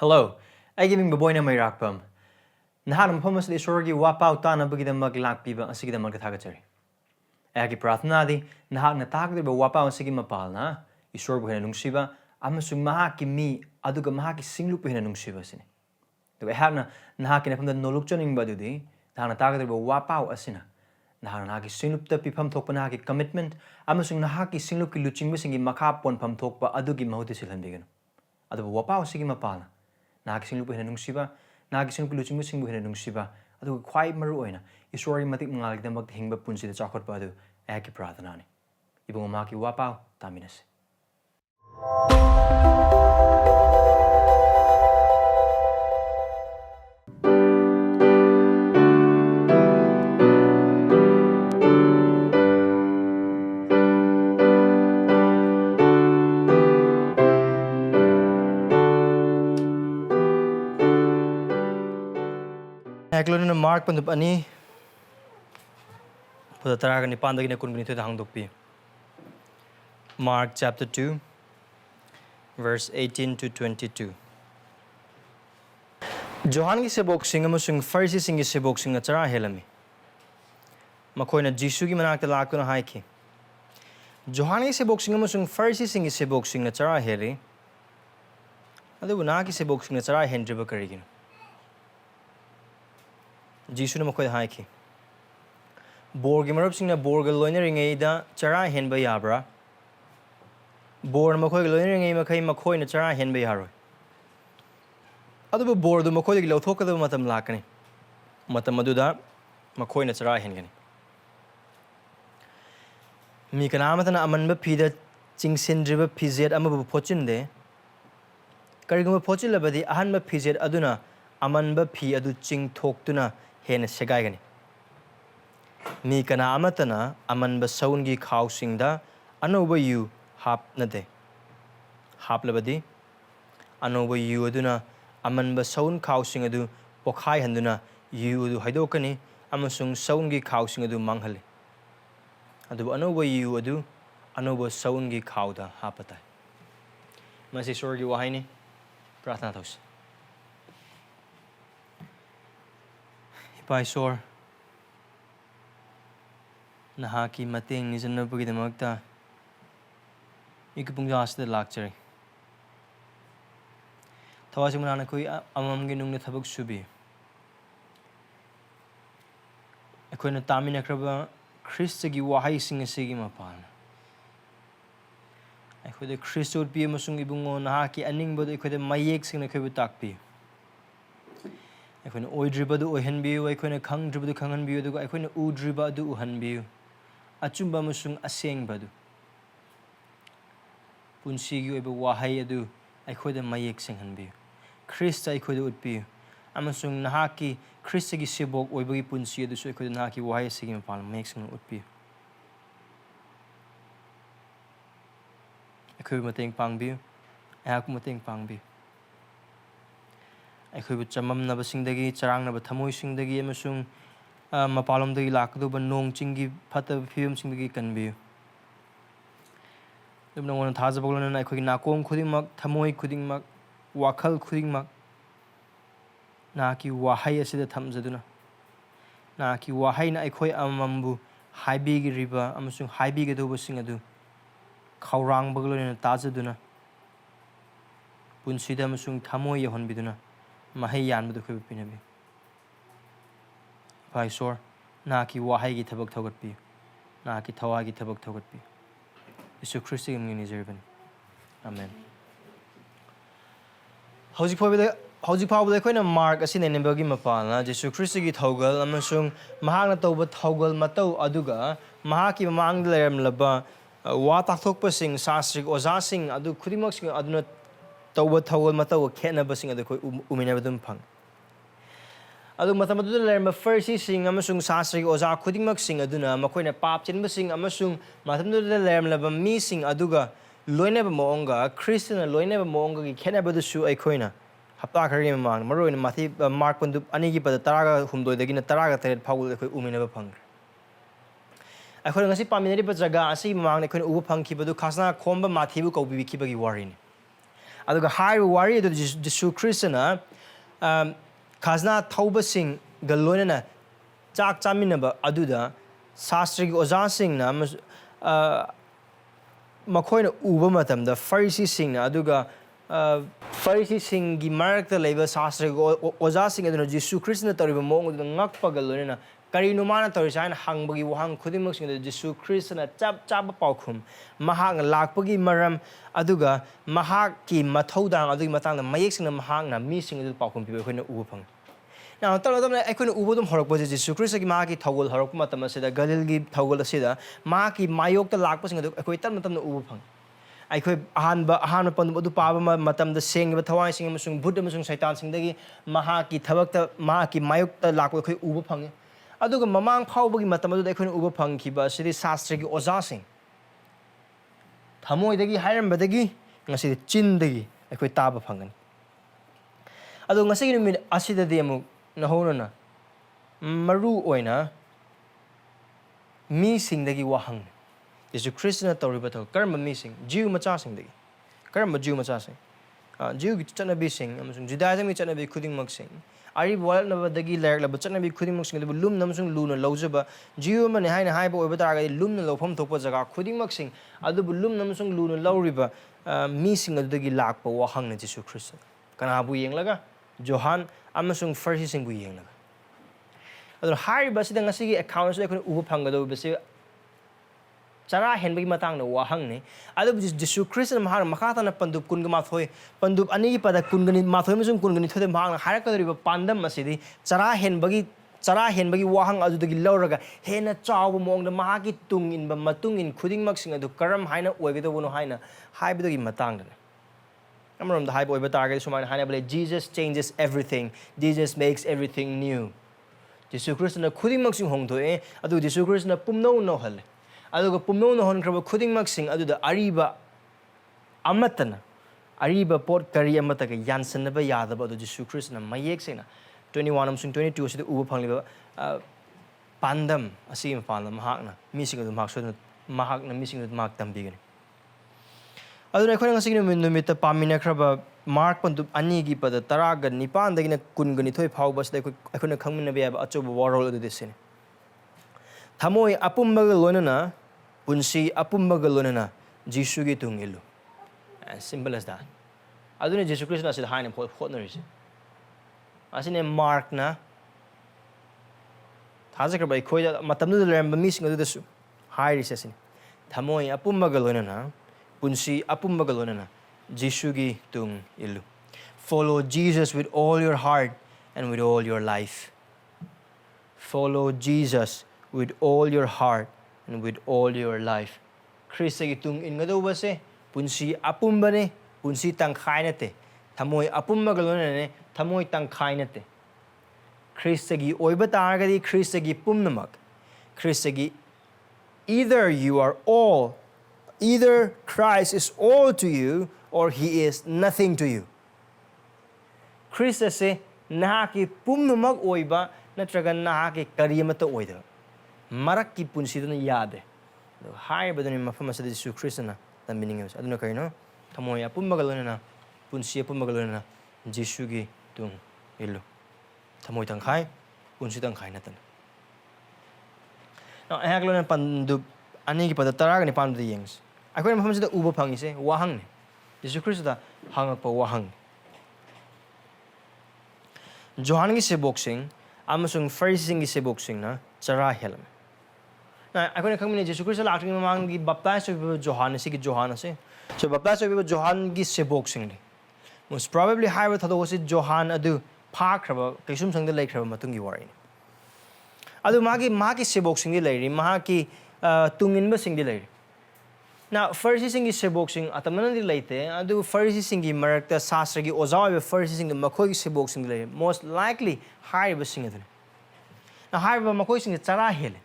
Hello, I giving Boboy Nameirakpam. Nahan Pumas the Sorgi Wapau Tana Bugidamag Lak Piva and Sigidamag Tagachari. Agi Prathnadi, Nahan Natag the Wapau and Sigima Palna, Isorbu Henung Shiva, Amasum Mahaki me, Aduga Mahaki Singlup Henung Shiva Sini. The Wehana Nahakin from the Nolukchoning Badudi, Nahanatag the Wapau Asina. Nahanaki Singlup the Pipam Topanaki commitment, Amasung Nahaki Singluki Luching missing in Makap one Pam Tokpa Adugi Mahotisilandigan. Adu Wapau Sigima Palna. Nagising lupa henung siba, nagising lupa lucing henung siba, adu quite maruina, isori matik mangalig na maghingba punsi da chakot pa adu, eki prathanani. Ibang umaki wapaw, taminas. Loinana mark pandup ani pada taraga ni pandagi na kun gunito hang dokpi. Mark chapter 2 verse 18 to 22. Johan ki sebok singa musung Pharisee singi sebok singa chara helami. Makoi na Jisu ki manak talak na haiki. Johan ki sebok singa musung Pharisee singi sebok singa chara heli. Adu na ki sebok singa chara hendriba karigin. Jisu na makoy haiki. Borgi marup sing na borga loina ringay da chara hen ba yabra. Bor na makoy loina ringay makoy na chara hen ba yaro. Ado ba bor do makoy gilaw thoka da matam lakani. Matam maduda makoy na chara hen gani. Mi kanamata na aman ba pida chingsin driba pizet ama ba pochin de. Karigama pochin labadi ahan ba pizet aduna aman ba pi adu ching thok tuna hen segai gani. Mi kana amatana aman ba Sawungi Khao singda Anouba yu hap na de. Hap labadi Anouba yu aduna aman ba Sawun Khao sing adu pokhai handuna yu adu haidokani amasung Sawungi Khao sing adu manghali. Adu Anouba yu adu Anouba Sawungi Khao da hapatai. Masi sorgi wahai ni prathana taus. Paisor nahaki mating ni janna pagidamagta ikapungjas da lakchari thawasi munana koi amam gi nung na thabak subi akoina tamina kraba Christ gi wahai sing asigi mapan akoida Christ pi amasung ibungo nahaki aning bod akoida mayek sing na koi takpi akoina oidriba du ohenbiu akoina khangdriba du khanghanbiu du akoina udriba du uhanbiu achumba musung aseng badu punsi gi oiba wahai adu akoida mayek singhanbiu Christ akoida utpiu amasung nahaki Christ gi sibok oiba gi punsi adu so akoida nahaki wahai sigi mapal mayek sing utpiu akoida mateng pangbiu aku mateng pangbiu akoibu chamam na basingdagi charang na Thamoi singdagi amasung mapalom dagi lakdo nong chingi phata phim singdagi kanbiu dubna wona thaja boglona na akoigi nakom khudingmak Thamoi khudingmak wakhal khudingmak na ki wahai asida thamjaduna na ki wahai na akoi amambu haibi gi riba amasung haibi gi dobo sing adu khawrang boglona tajaduna punsida amasung Thamoi yahonbiduna mahai yan badu khoi pinabi Paisor na ki wahai gi thabak thogat pi na ki thawa gi thabak thogat pi Jisu Christi gam ni zerban amen hauji phawbada khoina mark asine nembagi mapana Jisu Christi gi thogal amasung mahakna tawba thogal matau aduga mahaki mamang leram laba wa takthokpa sing sastrik oza sing adu khudimak sing aduna tawba thawal matau khena basing adu khoi umina badum phang adu matam adu lerma Pharisee sing amasung sastri oza khudingmak sing aduna makoina pap chin basing amasung matam adu lerma laba mi sing aduga loina ba moonga Christian loina ba moonga gi khena badu su ai khoina hapta khari mang maroina mathi mark pandu ani gi pada taraga humdoi dagi na taraga teret phawul khoi umina ba phang ai khoi ngasi paminari ba jaga asi mang ne khoi ubu phang ki badu khasna khomba mathi bu kaubi ki bagi warin aduga high wari adu Jisu Krishna khazna thauba sing ga loinana chak chaminaba aduda sastri oja sing na makoina uba matamda Pharisee sing na aduga Pharisee sing gi marakta leba sastri oja sing aduna Jisu Krishna tariba mong ngakpa ga loinana kari numana torisain hangbagi wahang khudimok sing Jisu Krishna chap paukhum mahang lakpagi maram aduga mahak ki mathodang adugi matang mayek sing mahang na mi sing adu paukhum pi khoina uba phang now taladam aikoina uba dum horok boje Jisu Krishna gi mahaki thogol horok matam asida galil gi thogol asida mahaki mayok ta lakpa sing adu akoi tan matam na uba phang aikoi ahan pandu adu paba matam da seng ba thawai sing amasung bud amasung saitan sing dagi mahaki thabak ta mahaki mayok ta lakpa khoi uba phang aduga mamang phawbagi matam adu aikoina uba phang khiba sidi sastra gi oja sing Thamoi dagi hairam badagi ngasi chin dagi aikoi taba phangan adu ngasi gi min asida de amu nahona maru oina mi sing dagi wahang Jisu Krishna toriba tho karma mi sing Jew macha sing dagi karma Jew macha sing Jew gi chanabi sing amasung Judaism gi chanabi khuding mak sing ari wal na dagi ler la chanabi khuding mak sing lum namsung luna lojaba Jew man haina haiba oiba taraga lum na lofam thokpa jaga khuding mak sing adu lum namsung luna lawriba mi sing adu dagi lakpa wahang na Jisu Krishna kana bu yenglaga Johan amasung Pharisee sing bu yenglaga adu hari basida ngasi gi account se khun uba phangado bese chara henbagi matang na wahang ne adu Jisu Krishna mahar makhata na pandub kun ga mathoi pandub ani gi pada kun gani mathoi masung kun gani thode mahang har ka riba pandam masidi chara henbagi wahang adu dagi lauraga hena chaw mong na mahaki tung in ba matung in khuding mak sing adu karam haina oigedo bono haina haibidagi matang na amarom da haibo oiba target sumaina haina bale Jesus changes everything Jesus makes everything new Jisu Krishna khuding mak sing hongthoe adu Jisu Krishna pumno no hal aduga pumno no hon kraba khuding mak sing adu da ariba amatana ariba pot kari amata ga yansan ba yadaba adu Jisu Krishna mayek sing na 21 amsung 22 sida uba phangliba pandam asim pandam mahakna mi sing adu mak so mahakna mi sing adu mak tambigani aduna khona ngasig numita pamina kraba mark pandu ani gi pada taraga nipan dagina kungani thoi phau bas dai khona khangmina be achoba warol adu desin Thamoi apumbaga loinana punsi apumbaga loinana Jisu gi tung illu as simple as that aduna Jisu Krishna sid haina hotnari asine mark na thajak bai khoida matamnu leramba mi sing adu desu hai sesin Thamoi apumbaga loinana punsi apumbaga loinana Jisu gi tung illu follow Jesus with all your heart and with all your life follow Jesus with all your heart and with all your life Krista gi tung in ngado base punsi apumbane punsi tangkhai nate Thamoi apumbaga loinana ne Thamoi tangkhai nate Krista gi oiba targadi Krista gi pumnamak Krista gi either Christ is all to you or he is nothing to you Krista se nahaki pumnamak oiba natraga nahaki kariyamata oida marak ki punsi dun yade hai badani mafama sa Jisu Krishna na tambining is aduna kaino Thamoi apumbaga loinana punsi apumbaga loinana Jisu gi tung illu Thamoi tangkhai punsi tangkhai natan now ahak loina pandu ani gi pada taraga ni pandu yengs akoi mafama sa uba phangi se wahang ne Jisu Krishna hangak pa wahang Johan gi se boxing amasung Pharisee gi se boxing na chara helam na akoi khangmine Jisu Krishna lakring mamang gi baptize of Johan se gi Johan ase so baptize of Johan gi se boxing le most probably high with those Johan adu phakraba kaisum sangda laikraba matung gi wari adu magi se boxing gi lairi mahaki tungin ba sing di lairi now Pharisee sing gi se boxing atamana di laite adu Pharisee sing gi marakta sastra gi ozaw be Pharisee sing makoi gi se boxing di lairi most likely high ba sing adu now high ba makoi sing chara hele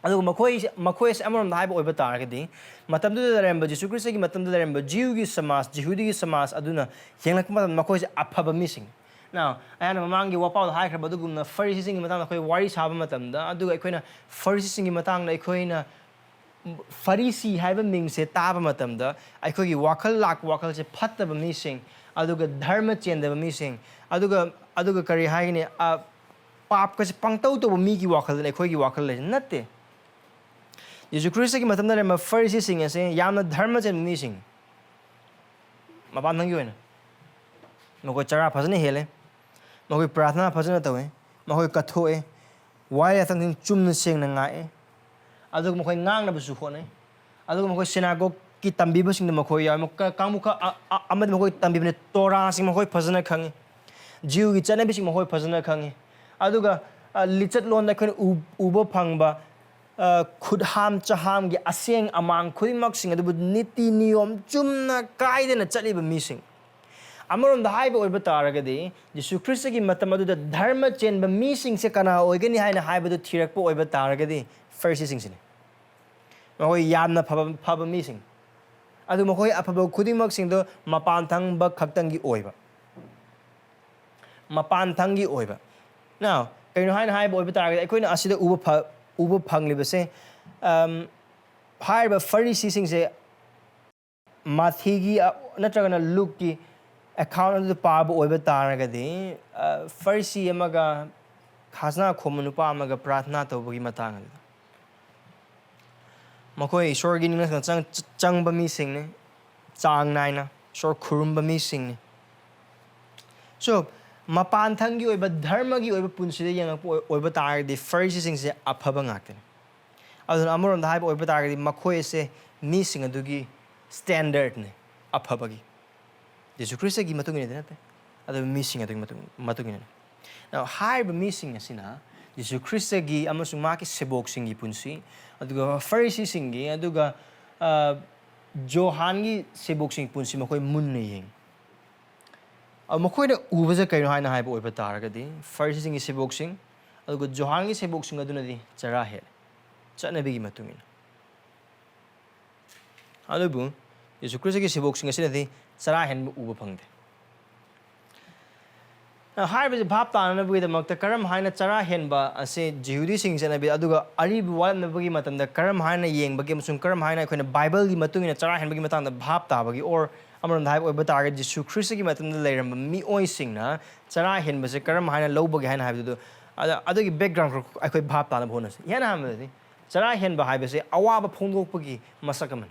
adu makoi se amaram high ba oiba taragadi matam du daremba Jisu Krishna gi matam du daremba Jew gi samas Jehudi gi samas aduna yenglak matam makoi se aphaba missing now ayana mamangi wapau high kraba du gumna Pharisee sing gi matang khoi wari saba matam da adu aikoina Pharisee sing gi matang na aikoina Farisi haiba ming se taba matamda aikhogi wakal se phattaba mi sing aduga dharma chendaba mi sing aduga kari haine pap ka se pangtau to mi ki wakal ne aikhogi wakal le natte Jisu Christ ki matamda le ma Farisi sing ase yamna dharma chen mi sing mapan nang yoina makoi chara phajane hele makoi prarthana phajana tawe makoi kathoe wai atang chumna seng na ngae adug mo koy ngang na busu khone adug mo koy synagogue ki tambi basing na mo koy ya mo kamuka amad mo koy tambi ne tora sing mo koy phajana khangi jiu gi chana bising mo koy phajana khangi aduga lichat lon na khon ubo phangba khudham chaham gi aseng amang khuimak sing adu niti niyom chumna kaidena chali ba mising amarom da haiba oiba taragadi Jisu Christ gi matam adu da dharma chen ba mising se kana oigani haina haiba du thirak po oiba taragadi Pharisee sing sine makoi yamna phaba mi sing adu makoi aphaba khudimak sing do mapan thang ba khaktang gi oiba mapan thang gi oiba now kaino haina hai boiba target akoina asida uba phangli base haiba Pharisee sing se mathi gi natragana Luke gi account adu paba oiba taragadi Pharisee amaga khasna khomanu pa amaga prathna tawbagi matang makoi shor gi ning na chang ba mi sing ne chang nai na shor khurum ba mi sing ne so mapan thang gi oiba dharma gi oiba punsi de yang oiba tar di Pharisee sing se aphaba ngak ne adun amoron da hai oiba tar di makoi se mi sing adu gi standard ne aphaba gi Jisu Christ gi matung ne na te adu mi sing adu matung ne now hai ba mi sing asina Jisu Christ gi amasung ma ki sebok sing gi punsi aduga Pharisee singi aduga Johan gi sebok sing punsi makoi mun ne yeng makoi da ubaja kaino haina haiba oiba taragadi Pharisee singi sebok sing aduga Johan gi sebok sing aduna di chara he chana bigi matungin adubu Jisu Christ gi sebok sing asina di chara hen uba phangde haiba bhap tana bui da makta karam haina chara henba ase jihudi sing jana bi aduga ari wal na bagi matam da karam haina yeng bagi musung karam haina khoina bible gi matung ina chara hen bagi matang da bhap ta bagi or amram dai oiba target Jisu Christ gi matam da leiram mi oi sing na chara hen ba se karam haina low bagi haina haiba du adugi background akhoi bhap tana bhona se yana ham di chara hen ba haiba se awa ba phongdok bagi masakaman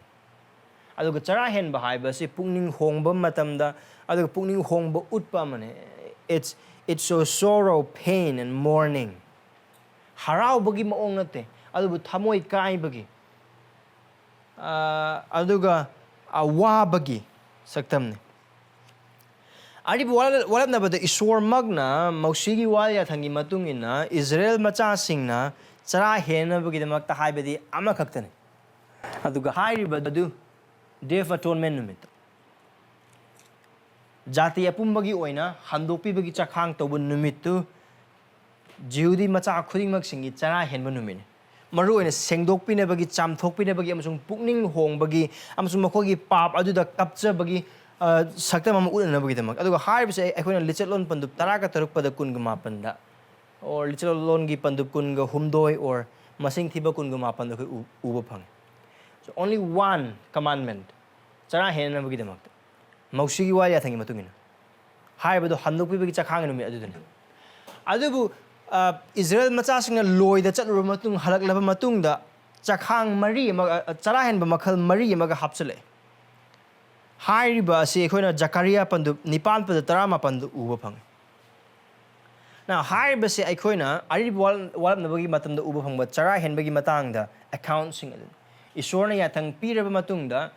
aduga chara hen ba haiba se pungning hongba matam da aduga pungning hongba utpa mane it's so sorrow, pain, and mourning. Harau bagi maong nate. Adubu thamoi kai bagi. Aduga awa bagi saktam ne. Aribu walap na bada iswar magna mausigi walya thangi matungina Israel macha singna chara hena bagi damakta haibadi ama khaktane. Aduga hairiba adu Day of Atonement numit. Jati apumbagi oina handokpi bagi chakhang tobun numittu Jihudi macha khuding mak singi chara henba numine maru oina sengdokpi ne bagi chamthokpi ne bagi amasung pukning hong bagi amasung makhogi pap aduda kapcha bagi sakta mama ulna bagi damak aduga harb se akoina lichelon pandup taraka taruk pada kun ga mapan da or lichelon gi pandup kun ga humdoi or masing thiba kun ga mapan da uba phang so only one commandment chara henna bagi damak Mausigi waya thangi matungina haibado handokpi bagi chakhang numi adudani adubu Israel macha singna loida chatlu matung halaklaba matung da chakhang mari ma chara hen ba makhal mari ma ga hapsale hairiba se khoina Zakaria pandu nipan pada tarama pandu uba phang now hairiba se khoina ari wal na bagi matam da uba phang ba chara hen bagi matang da account sing adun isorna ya thang piraba matung da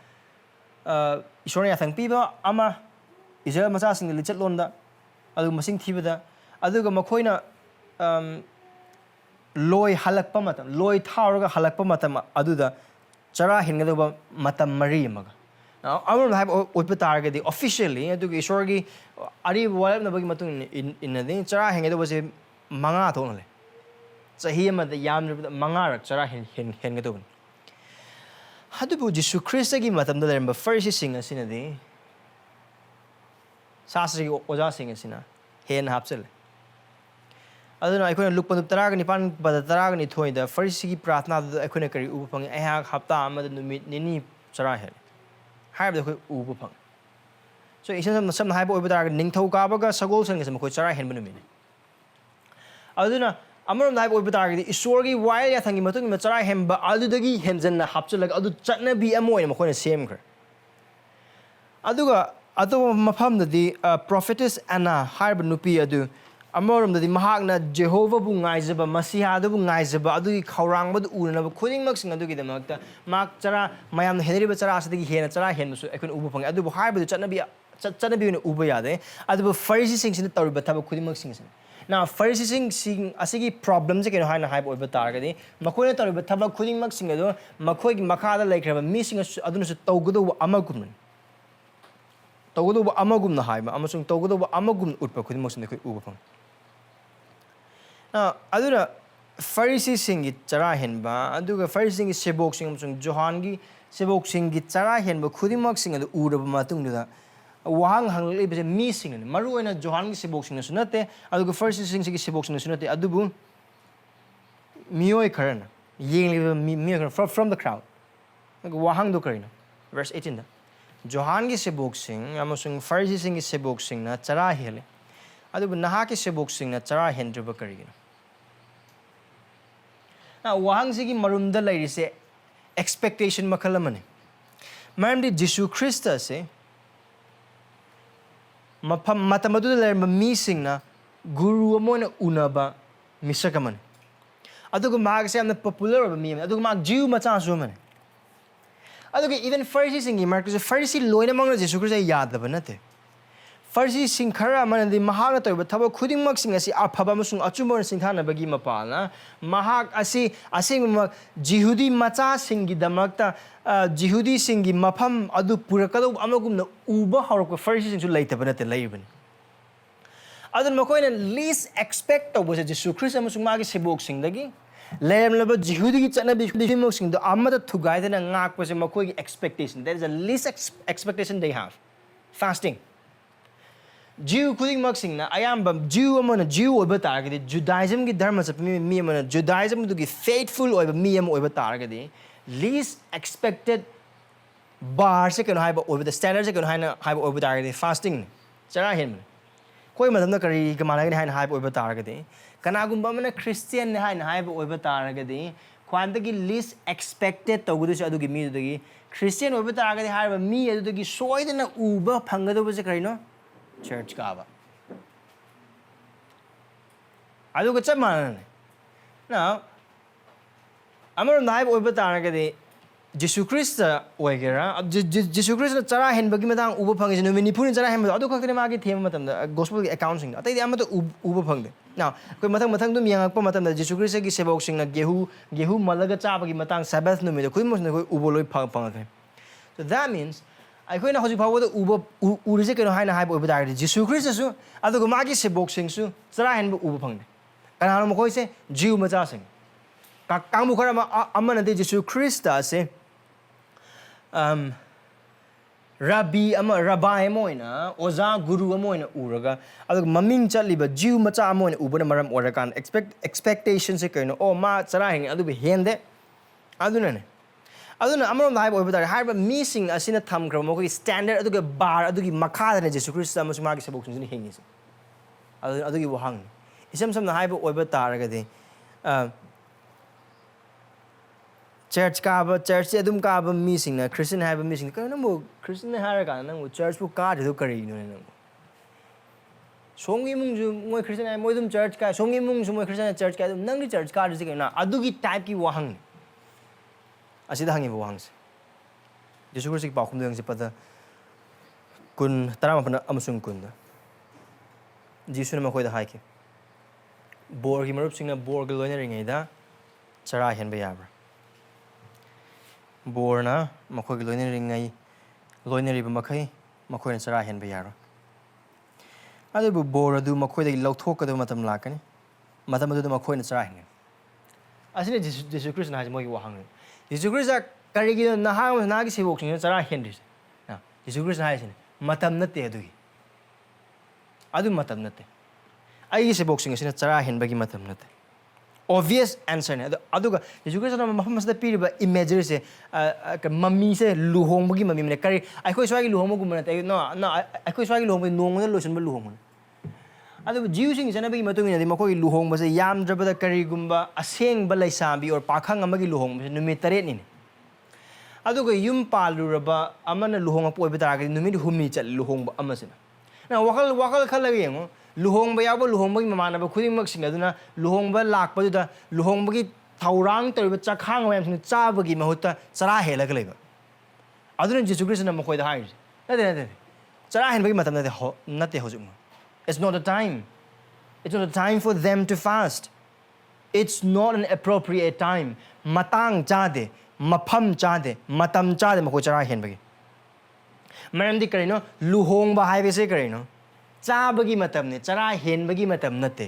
Isorna yathang piba ama Israel macha sing lichat londa adu masing thibada aduga makhoina loi halakpa matam loi thauraga halakpa matam aduda chara hingadoba matam mari maga now amon have oipa targadi officially aduga isorgi ari wal na bagi matung in the chara hingadoba se manga thonale chahi ama da yam manga rak chara hingadoba Hadubu Jisu Christ gi matam da leramba Pharisee sing asina di sasri oja sing asina hen hapsel aduna akhona luk pandup tara gani pan bada tara gani thoi da farisi gi pratna da akhona kari ubu phang ai hafta amada numit nini chara hel haib da khoi ubu phang so isam sam haib oiba tara ningthau ka ba ga sagol sang sam khoi chara hen banu mi aduna amaram haib oiba tara gi iswar gi wai ya thangi matung ma chara hen ba adu dagi henjan na hapcha lag adu chatna bi amoi ma khoi na sem khar aduga adu mafam da di prophetess Anna haib nupi adu amaram da di mahak na Jehovah bu ngaijaba masiha adu bu ngaijaba adu gi khawrang bad urna ba khuding mak sing adu gi damakta mak chara mayam henri ba chara asadi gi hena chara hen su ekon ubu phang adu bu haib du chatna bi ne ubu yade adu bu Pharisee sing sin tawri ba thaba khuding mak sing sin na Pharisee sing asigi problem je keno haina haib oiba targadi makoi na tawri ba thaba khuding mak sing adu makoi gi makha da laikraba mi sing adu su tawgudu amagum tawgudu amagum na haiba amasung tawgudu amagum utpa khuding mak sing khoi ubu phang na aduna Pharisee sing gi chara hen ba aduga Pharisee sing gi sebok sing amasung Johan gi sebok sing gi chara hen ba khuding mak sing adu uraba matung da wahang hang le mi sing ne maru ena Johan gi sebok sing sunate aduga Pharisee sing gi sebok sing sunate adubu mioi karana yeng le mi from the crowd wahang do karina verse 18 da Johan gi sebok sing amasung Pharisee sing gi sebok sing na chara hele adubu naha ki sebok sing na chara hen druba karigina na wahang sigi marum da lairi se expectation makalamani maram di Jisu Christa se matamadu da lairi mi sing na guru amona unaba misakaman adugu mag se amna popular ba mi adugu mag Jew macha su man adugu even Pharisee sing gi mark Pharisee loina mangna Jisu Christa yadaba nate Pharisee sing khara man di mahak na toba thaba khuding mak sing asi aphaba masung achumor sing thana bagi mapalna mahak asi mak Jihudi macha sing gi damakta Jihudi sing gi mafam adu purakado amagum na uba harok Pharisee sing su laitaba nate laibani adun makoi na least expect to was Jisu Christ amasung magi sebok sing dagi layam laba Jihudi gi chana bi mak sing do amada thugai na ngak pase makoi gi expectation that is the least expectation they have fasting Jew khuding mak sing na ayamba Jew amana Jew oiba targadi Judaism gi dharma chap mi amana Judaism du gi faithful oiba mi am oiba targadi least expected bar se kan haiba oiba the standard se kan haiba oiba targadi fasting chara hen koi madam na kari kamala gi haina haiba oiba targadi kanagumba amana Christian ne haina haiba oiba targadi khwanda gi least expected togudu se adu gi mi du gi Christian oiba targadi haiba mi adu gi soidana uba phangado ba se karino church kaba aduga chap manane now amar naib oiba taragadi Jisu Christ oigera Jisu Christ chara hen bagi matang uba phangis no Manipur chara hen adu khakne magi thema matam da gospel account sing atai amata uba phangde now koi mathang dum yangakpa matam da Jisu Christ gi sebok sing na gehu malaga cha bagi matang sabbath no me koi mos na koi ubo loi phang so that means akhoi na hoji phawada uba urije keno haina haiba oiba targadi Jisu Christ su adugo magi sebok sing su chara hen uba phangde kanano mo koi se Jew macha sing kangmu khara amana de Jisu Christ se rabbi moina oza guru moina uraga adugo maming chaliba Jew macha moina ubana maram orakan expectations se keno o ma chara hen adugo hende aduna amarom haiba oiba tar haiba mi sing asina thamkra mo ko standard aduga bar adugi makha da Jesu Christ amasung magi sebok sing ni hengi se adugi wahang isam sam na haiba oiba tar ga de church adum ka ba mi sing na Christian haiba mi sing ka na mo Christian hara ka na mo church bu ka de kari no na songi mung ju mo Christian ai mo dum church ka songi mung ju mo Christian church ka nang ni church ka de na adugi type ki wahang asida hangi wahang se Jisu Christ ki pakhum deng se pada kun tarama pana amasung kun da Jisu na makoi da hai ki bor ki marup sing na bor ga loina ringai da chara hen ba yabra bor na makoi ki loina ringai loina ri ba makai makoi na chara hen ba yaro adu bu bor adu makoi da lauthok ka da matam lakani matam adu makoi na chara hen asine Jisu Christ na ha mo ki wahang Jisu Christ karigi na ha na gi sebok sing chara hen ri na Jisu Christ ha sin matam nate adu matam nate ꯑꯩꯒꯤ ꯁꯦꯕꯣꯛꯁꯤꯡ ꯑꯁꯤꯅ ꯆꯔꯥ ꯍꯦꯟꯕꯒꯤ ꯃꯇꯝ ꯅꯠꯇꯦ obvious answer ne aduga Jesu Christ na mafam masda piriba imagery se mami se luhongbagi mami ne kari akhoi swagi luhongba gumna te no akhoi swagi luhongba nongna loisan ba luhongba adu jiu sing jana bagi matung ne makoi luhongba se yam drabada kari gumba aseng ba laisabi or pakhang amagi luhongba se numit 8 ni aduga yum paluraba amana luhongba poiba taragadi numit humni chal luhongba amasina na wakal khalaga yengo luhongba yawa luhongba mamanaba khudingmak sing aduna luhongba lakpaduda luhongba gi thaurang teriba chakhang mayam sing chabagi mahutta chara helaga leiba aduna Jesu Christ na makoi da hai nade chara henbagi matam nate hojum it's not a time for them to fast it's not an appropriate time matang chade mafam chade matam chade makoi chara henbagi maram di karino luhongba haibe se karino चाबगी मतम ने चरा हेनबगी मतम नते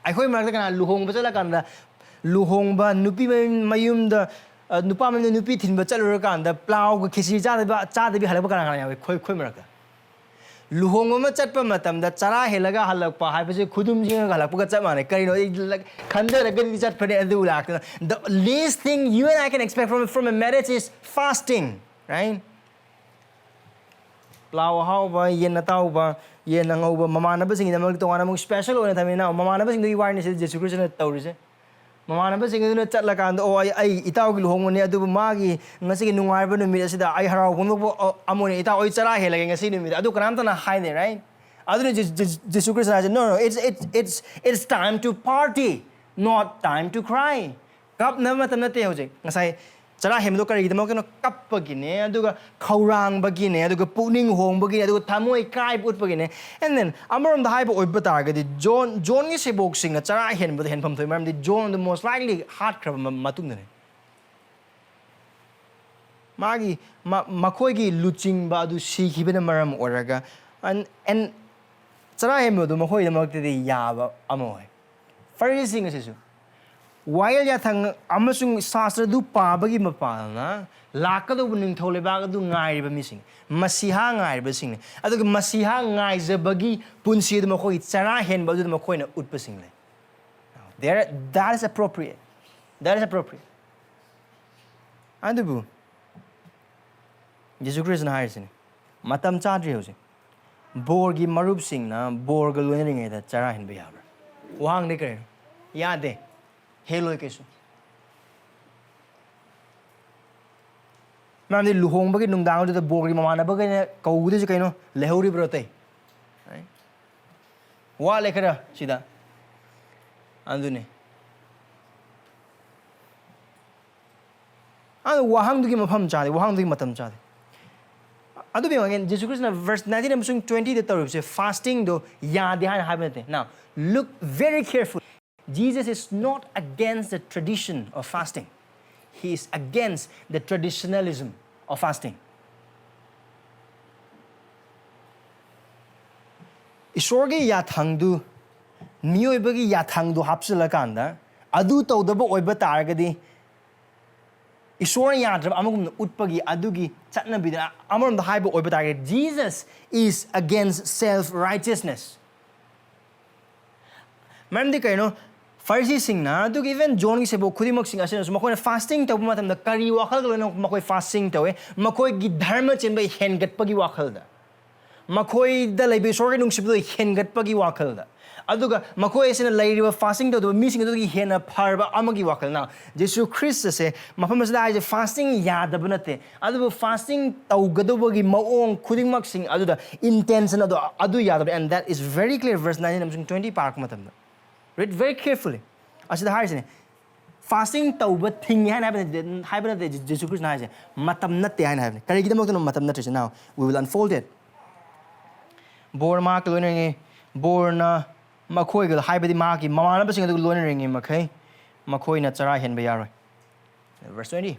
अखोय मरक kana luhongba chala kanda luhongba nupi mayum da nupa mam nupi thinba chalur kanda plau ga khisi cha da bi halaba kana ya khoi maraka luhongba ma chatpa matam da chara helaga halakpa hai base khudum jinga ga halakpa cha mane karino khanda ra ga chat phane adu lak the least thing you and I can expect from a marriage is fasting right plau how ba yen na tau ba ye nangauba mamanaba sing namak to wana special ona thamina mamanaba sing di warning se Jesu Christ na tawrise mamanaba sing na chatla kan o ai itaw gi luhong ne adu magi ngasi gi nungai ba numit asida ai harau gun bo amone itaw oi chara helage ngasi numit adu kanam ta na hai ne right adu Jesu Christ na no it's time to party not time to cry kap na matam na te hoje ngasai chara hemdo kari damo keno kappagi ne aduga khaurang bagi ne aduga puning hong bagi ne aduga thamoi kai put bagi ne and then amarom the hype oiba targa di John gi sebok sing chara hen bud hen pham thoi maram di John the most likely heart crab matung ne magi makhoi gi luching ba adu si khibena maram oraga and chara hem do makhoi the mak de ya ba amoy Pharisee ngasisu while ya thang amasung sastra du pabagi mapalna lakado buning thole baga du ngai ba mising masiha ngai ba sing aduga masiha ngai zabagi punsi du makoi chara hen ba du makoi na utpa sing le there that is appropriate andubu Jesu Christ na haisini matam chadri hoje borgi marup sing na borga loinring da chara hen ba yabra wang ne kare yade hello kesu mamdi luhong bagi nungdang de bogri mamana bagi ne kaude je kaino lehori brote right wa lekara sida andune adu wahang dugi mafam chade wahang dugi matam chade adu be again Jesus Christ na verse 19 and 20 the tarif se fasting do ya de ha now look very carefully Jesus is not against the tradition of fasting. He is against the traditionalism of fasting. Isorgi yathangdu miyoibagi yathangdu hapsilakanda adu tawdaba oiba taragadi isor yadrab amagum utpagi adugi chatnabida amarom the haiba oiba taragadi Jesus is against self-righteousness. Ma'am di kayo Pharisee sing na do even John gi sebo khudi mak sing asen so makoi fasting taw matam da kari wakhal lo makoi fasting taw makoi gi dharma chen bai hen gat pagi wakhal da makoi da laibe sorge nung sib do hen gat pagi wakhal da aduga makoi asen lairiba fasting do mi sing do gi hen pharba amagi wakhal na Jesus Christ se mafam sa da fasting yad banate adu fasting taw gado bagi maong khuding mak sing adu da intention adu yad and that is very clear verse 19 20 park matam da read very carefully asida haisine fasting tauba thing haibana de Jesus Christ na haise matam natte haina haibane kari gidam to matam natte now we will unfold it bor ma ka loinenge bor na makhoi ga haibadi ma ki mamana basing adu loinenge makhai makhoi na chara hen ba yaroi verse 20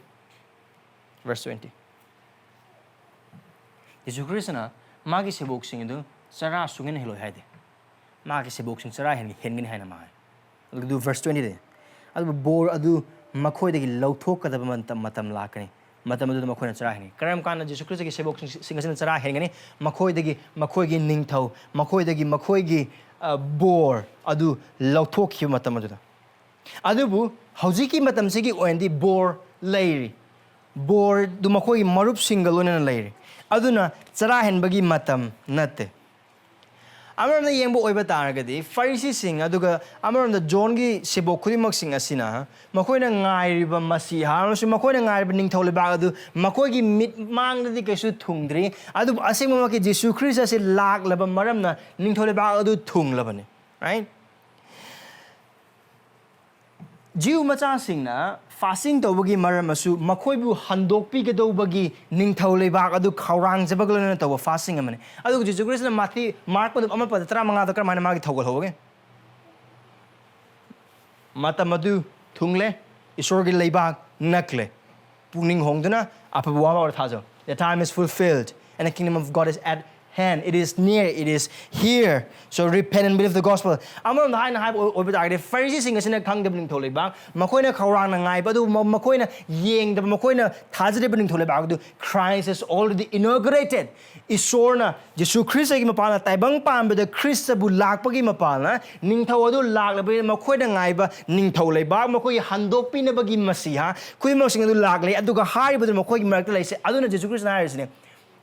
Jesus Christ na magi sebok sing adu chara sungen heloi haide magi sebok sing chara hen gin haina ma do verse 20 de adu bor adu makhoi dagi lauthok kadaba matam lakani matam adu makhoi na chara hen karam kana Jesus Christ gi sebok sing asin chara hen gani makhoi gi ningthau makhoi gi bore adu lauthokhi matam aduda adubu haujiki matam sigi oendi bore leiri bore du makoi marup single onena leiri aduna chara henbagi matam natte Amaram the Yambo Oba Targadi, Pharisee sing, Aduga, Amaram the Jongi Sibo Kurimak sing Asina, Makoina Ngariba Masi, Harus, Makoina Ngaribaning Tolibagadu, Makogi mit mang the Kasu Tungri, Adu Asimaki Jisu Christ as a lag laba maramna, Nintolibagadu Tung labani, right? Jiu Macha sing na, fasting Tobagi Maramasu, Makoibu Handokpi Gadobagi, Ningtau Lebag, Adu Kaurang Zabaglan to fasting a minute. Adu Jisu Christ and Mati, Mark of Amapa, the Tramanga, the Kamanamagi Togo. Matamadu, Tungle, Isorgi Lebag, Nakle, Puning Hongdana, Apawa or Tazo. The time is fulfilled, and the kingdom of God is at hand. It is near, it is here. So repent and believe the gospel. Among the high and high over the Pharisees sing us in a kingdom tolibag, Makoina Kaurana Ngai, Badu Makoina Ying, the Makoina Tazibing tolibag, Christ has already inaugurated. Isorna, Jisu Christ Mapana, Taibang Pam, but the Christa Bulakpagi Mapana, Ningtawadu Lag, Makoina Ngaiba, Ningtolebag, Makoi Handopina Bagi Masiha, Kuimosing Lagli, Aduga High, but the Makoi Merkel, I don't know Jisu Christ.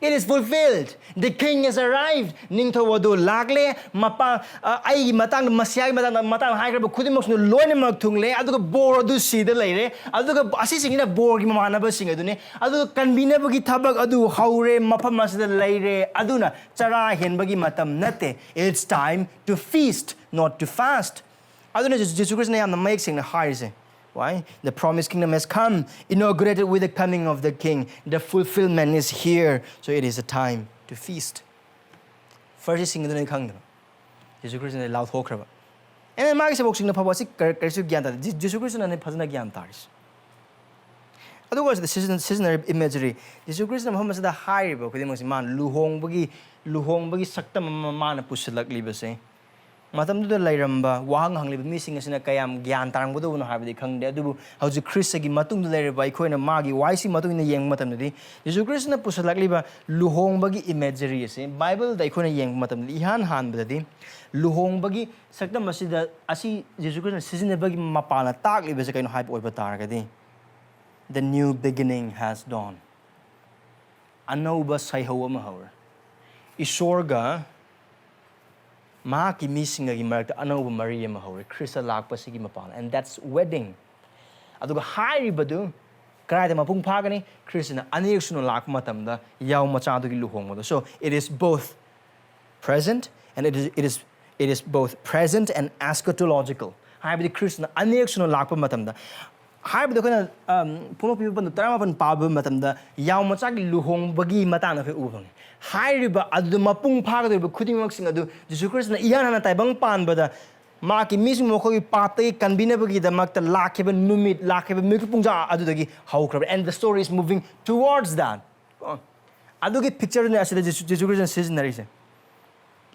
It is fulfilled. The king has arrived. Ningtawadu lagle mapa ai matang masyag matang high grab kudimok no loinana tungle aduga bor adu sida leire aduga asising na bor gi mamana ba singa dune adu kanbina bagi thabak adu haure mapam masida leire aduna chara hen bagi matam nate. It's time to feast, not to fast. Aduna Jisu Christ na yam na make sing na high se. Why? The promised kingdom has come, inaugurated with the coming of the king. The fulfillment is here. So it is a time to feast. First thing in the kingdom. Jesus Christ is loud hawker. And then Mark is boxing the Pawasi Kersu Gyanta. Jesus Christ and Pazana Gyantaris. Otherwise, the seasonary imagery. Jesus Christ and Muhammad the high book with the man, Luhong Bagi Sakta Mamana Pusilak Libase. Matamdu Lairamba, Wang Hangli, missing as in a Kayam, Gyan Tarangudu, no have the Kang Dedu, how the Chrissagi Matung Lair by Koina Magi, why see Matu in the young Matamdi? Jesu Christ Pusalakliba, Luhong Bagi imagery, Bible, the Ikona young Matam, Ihan Han Badi, Luhong Bagi, Sakta Masida, Asi, Jesu Christ, season Bagi Mapana, Tagli, was a kind of hype over Targadi. The new beginning has dawned. Anouba Saiho Mahour. Isorga. Maki missing a America, Anouba Maria Mahori, Christa Lak Pasigi Mapana, and that's wedding. Aduga high badu, Krada Mapung Pagani, Christina, Anirsuno Lak Matamda, Yao Machadu Luhong. So it is both present and it is both present and eschatological. High the Christina, Anirsuno Lak Matamda. High the kind of Puno people, the Tamapan Pabu Matamda, Yao Machagi Luhong Bagi Matana Ubang. High river adu mapung paga river cutting waxing adu Jisu Christ na iyan na taibang pan bada maki mismo ko ipatay kanbina bagi da magta lakiba numit lakiba mikupung ja adu dagi how crab and the story is moving towards that. Adu gi picture na asida Jisu Christ na season na rise.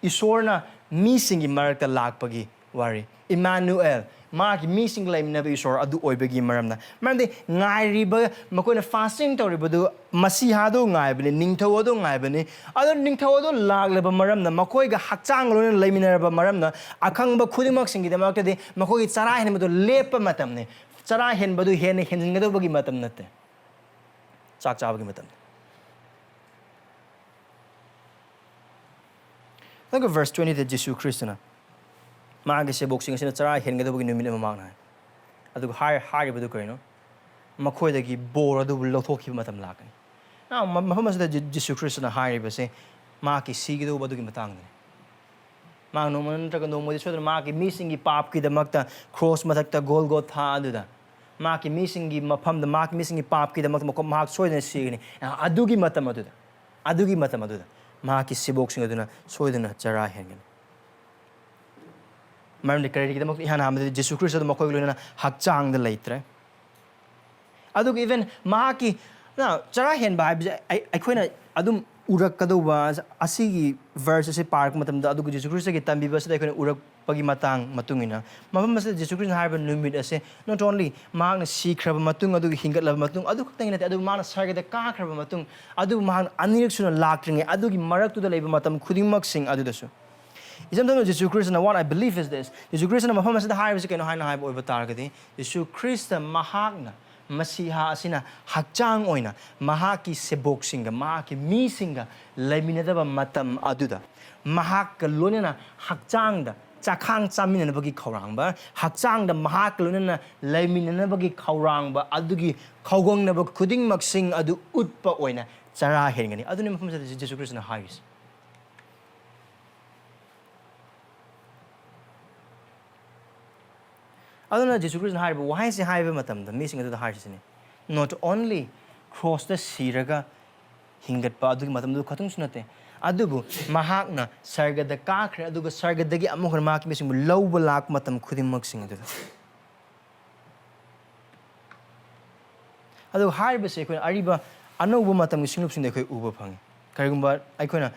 Isor na missing imarta lakpagi wari Emmanuel. Maki missing lime never isor adu oy bagi maramna. Marande ngai riba makoi na fasting to riba du masihado ngai bani ningtawado ngai bani adu ningtawado lagleba maramna makoi ga hakchang lon leiminarba maramna akhangba khudimak singi da makade makoi chara hen madu lepa matamne chara hen badu hen ngado bagi matam natte chak cha bagi matam. Look at verse 20 to Jisu Christina. Magi se boxing sina chara hen ga dogi numina mamang na adu high badu ko no makoi dagi bor adu lothokhi matam lakani now mafamas da Jisu Christ na high ba se maki sigi do badu gi matang ne mang no man tra no mo de chodra maki missing gi pap ki da makta cross matakta Golgotha adu da maki missing gi mafam da maki missing gi pap ki da makta makom mak soidena signi adu gi matam adu da maki se boxing adu na soidena chara hen ga Madam the credit the Mokihan, Jisu Christ of the Mokoiluna, Hakchang the later. Aduk even Mahaki. Now, Charahan Bibes, I quit Adum Urakaduba, Asigi versus a park, Matam, the Adu Jisu Christ, get Tambibas, they can Urapagi Matang, Matungina. Mamma said Jisu Christ Harbor Numid, I say, not only Magna Sea Crab Matung, Adu Hingat Love Matung, Adu thing that Adu Mana Saga the car crab Matung, Adu Man, Aniruxual Lacking, Adu Marak to the labor Matam, Kudimak sing Adudasu. Isam thamna Jisu Christ what I believe is this. Jisu Christ na mafam asida haibasi kaino haina haiba oiba taragadi. Jisu Christ mahakna Masiha asina hakjang oina mahaki seboksinga mahaki misinga laiminadaba matam aduda mahak loinana hakjangda chakhang chaminanabagi khawrangba hakjangda mahak loinana laiminanabagi khawrangba adugi khawgongnaba khudingmak sing adu utpa oina chara hengani aduni mafam sa Jisu Christ na hais aduna Jisu Christ na haiba why se haiba matam da missing adu da haisini not only cross the siraga hingat pa adu matam du khatung sunate adubu mahakna sarga da kakre aduga sarga dagi amukar mak missing lawba lak matam khudim mak sing adu adu haiba se ko ariba Anouba matam gi singlup sing de khoi uba phang karigumba ai khoina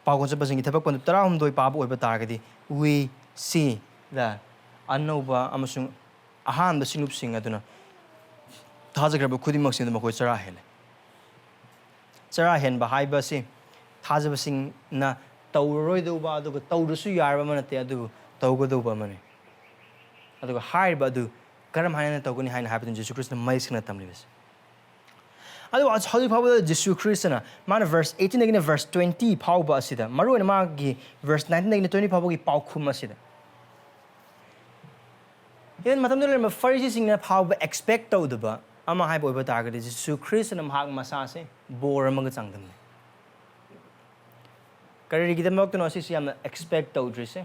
pagon sa basing ithabak pan tara hum doi pabu oiba targadi we see that Anouba amasung ahan the singlup sing aduna thajagraba khudimmak sing ma khoi chara hele chara hen ba haiba si thajaba sing na tawroi do ba adu tawrusu yarba manate adu tawgo do ba mane adu haiba adu karam haina tawgoni haina happen Jisu Christ na mai sing na tamlibes adu as holy power Jisu Christ na man verse 18 again verse 20 power ba asida maru na ma gi verse 19 again 20 power gi pau khum asida Yan matam dole ma Pharisee sing na power expect to the ba ama hai boy ba ta ga Jisu Christ na mahak masa se bor amang changdam ne kari gi damak to no si am expect to drise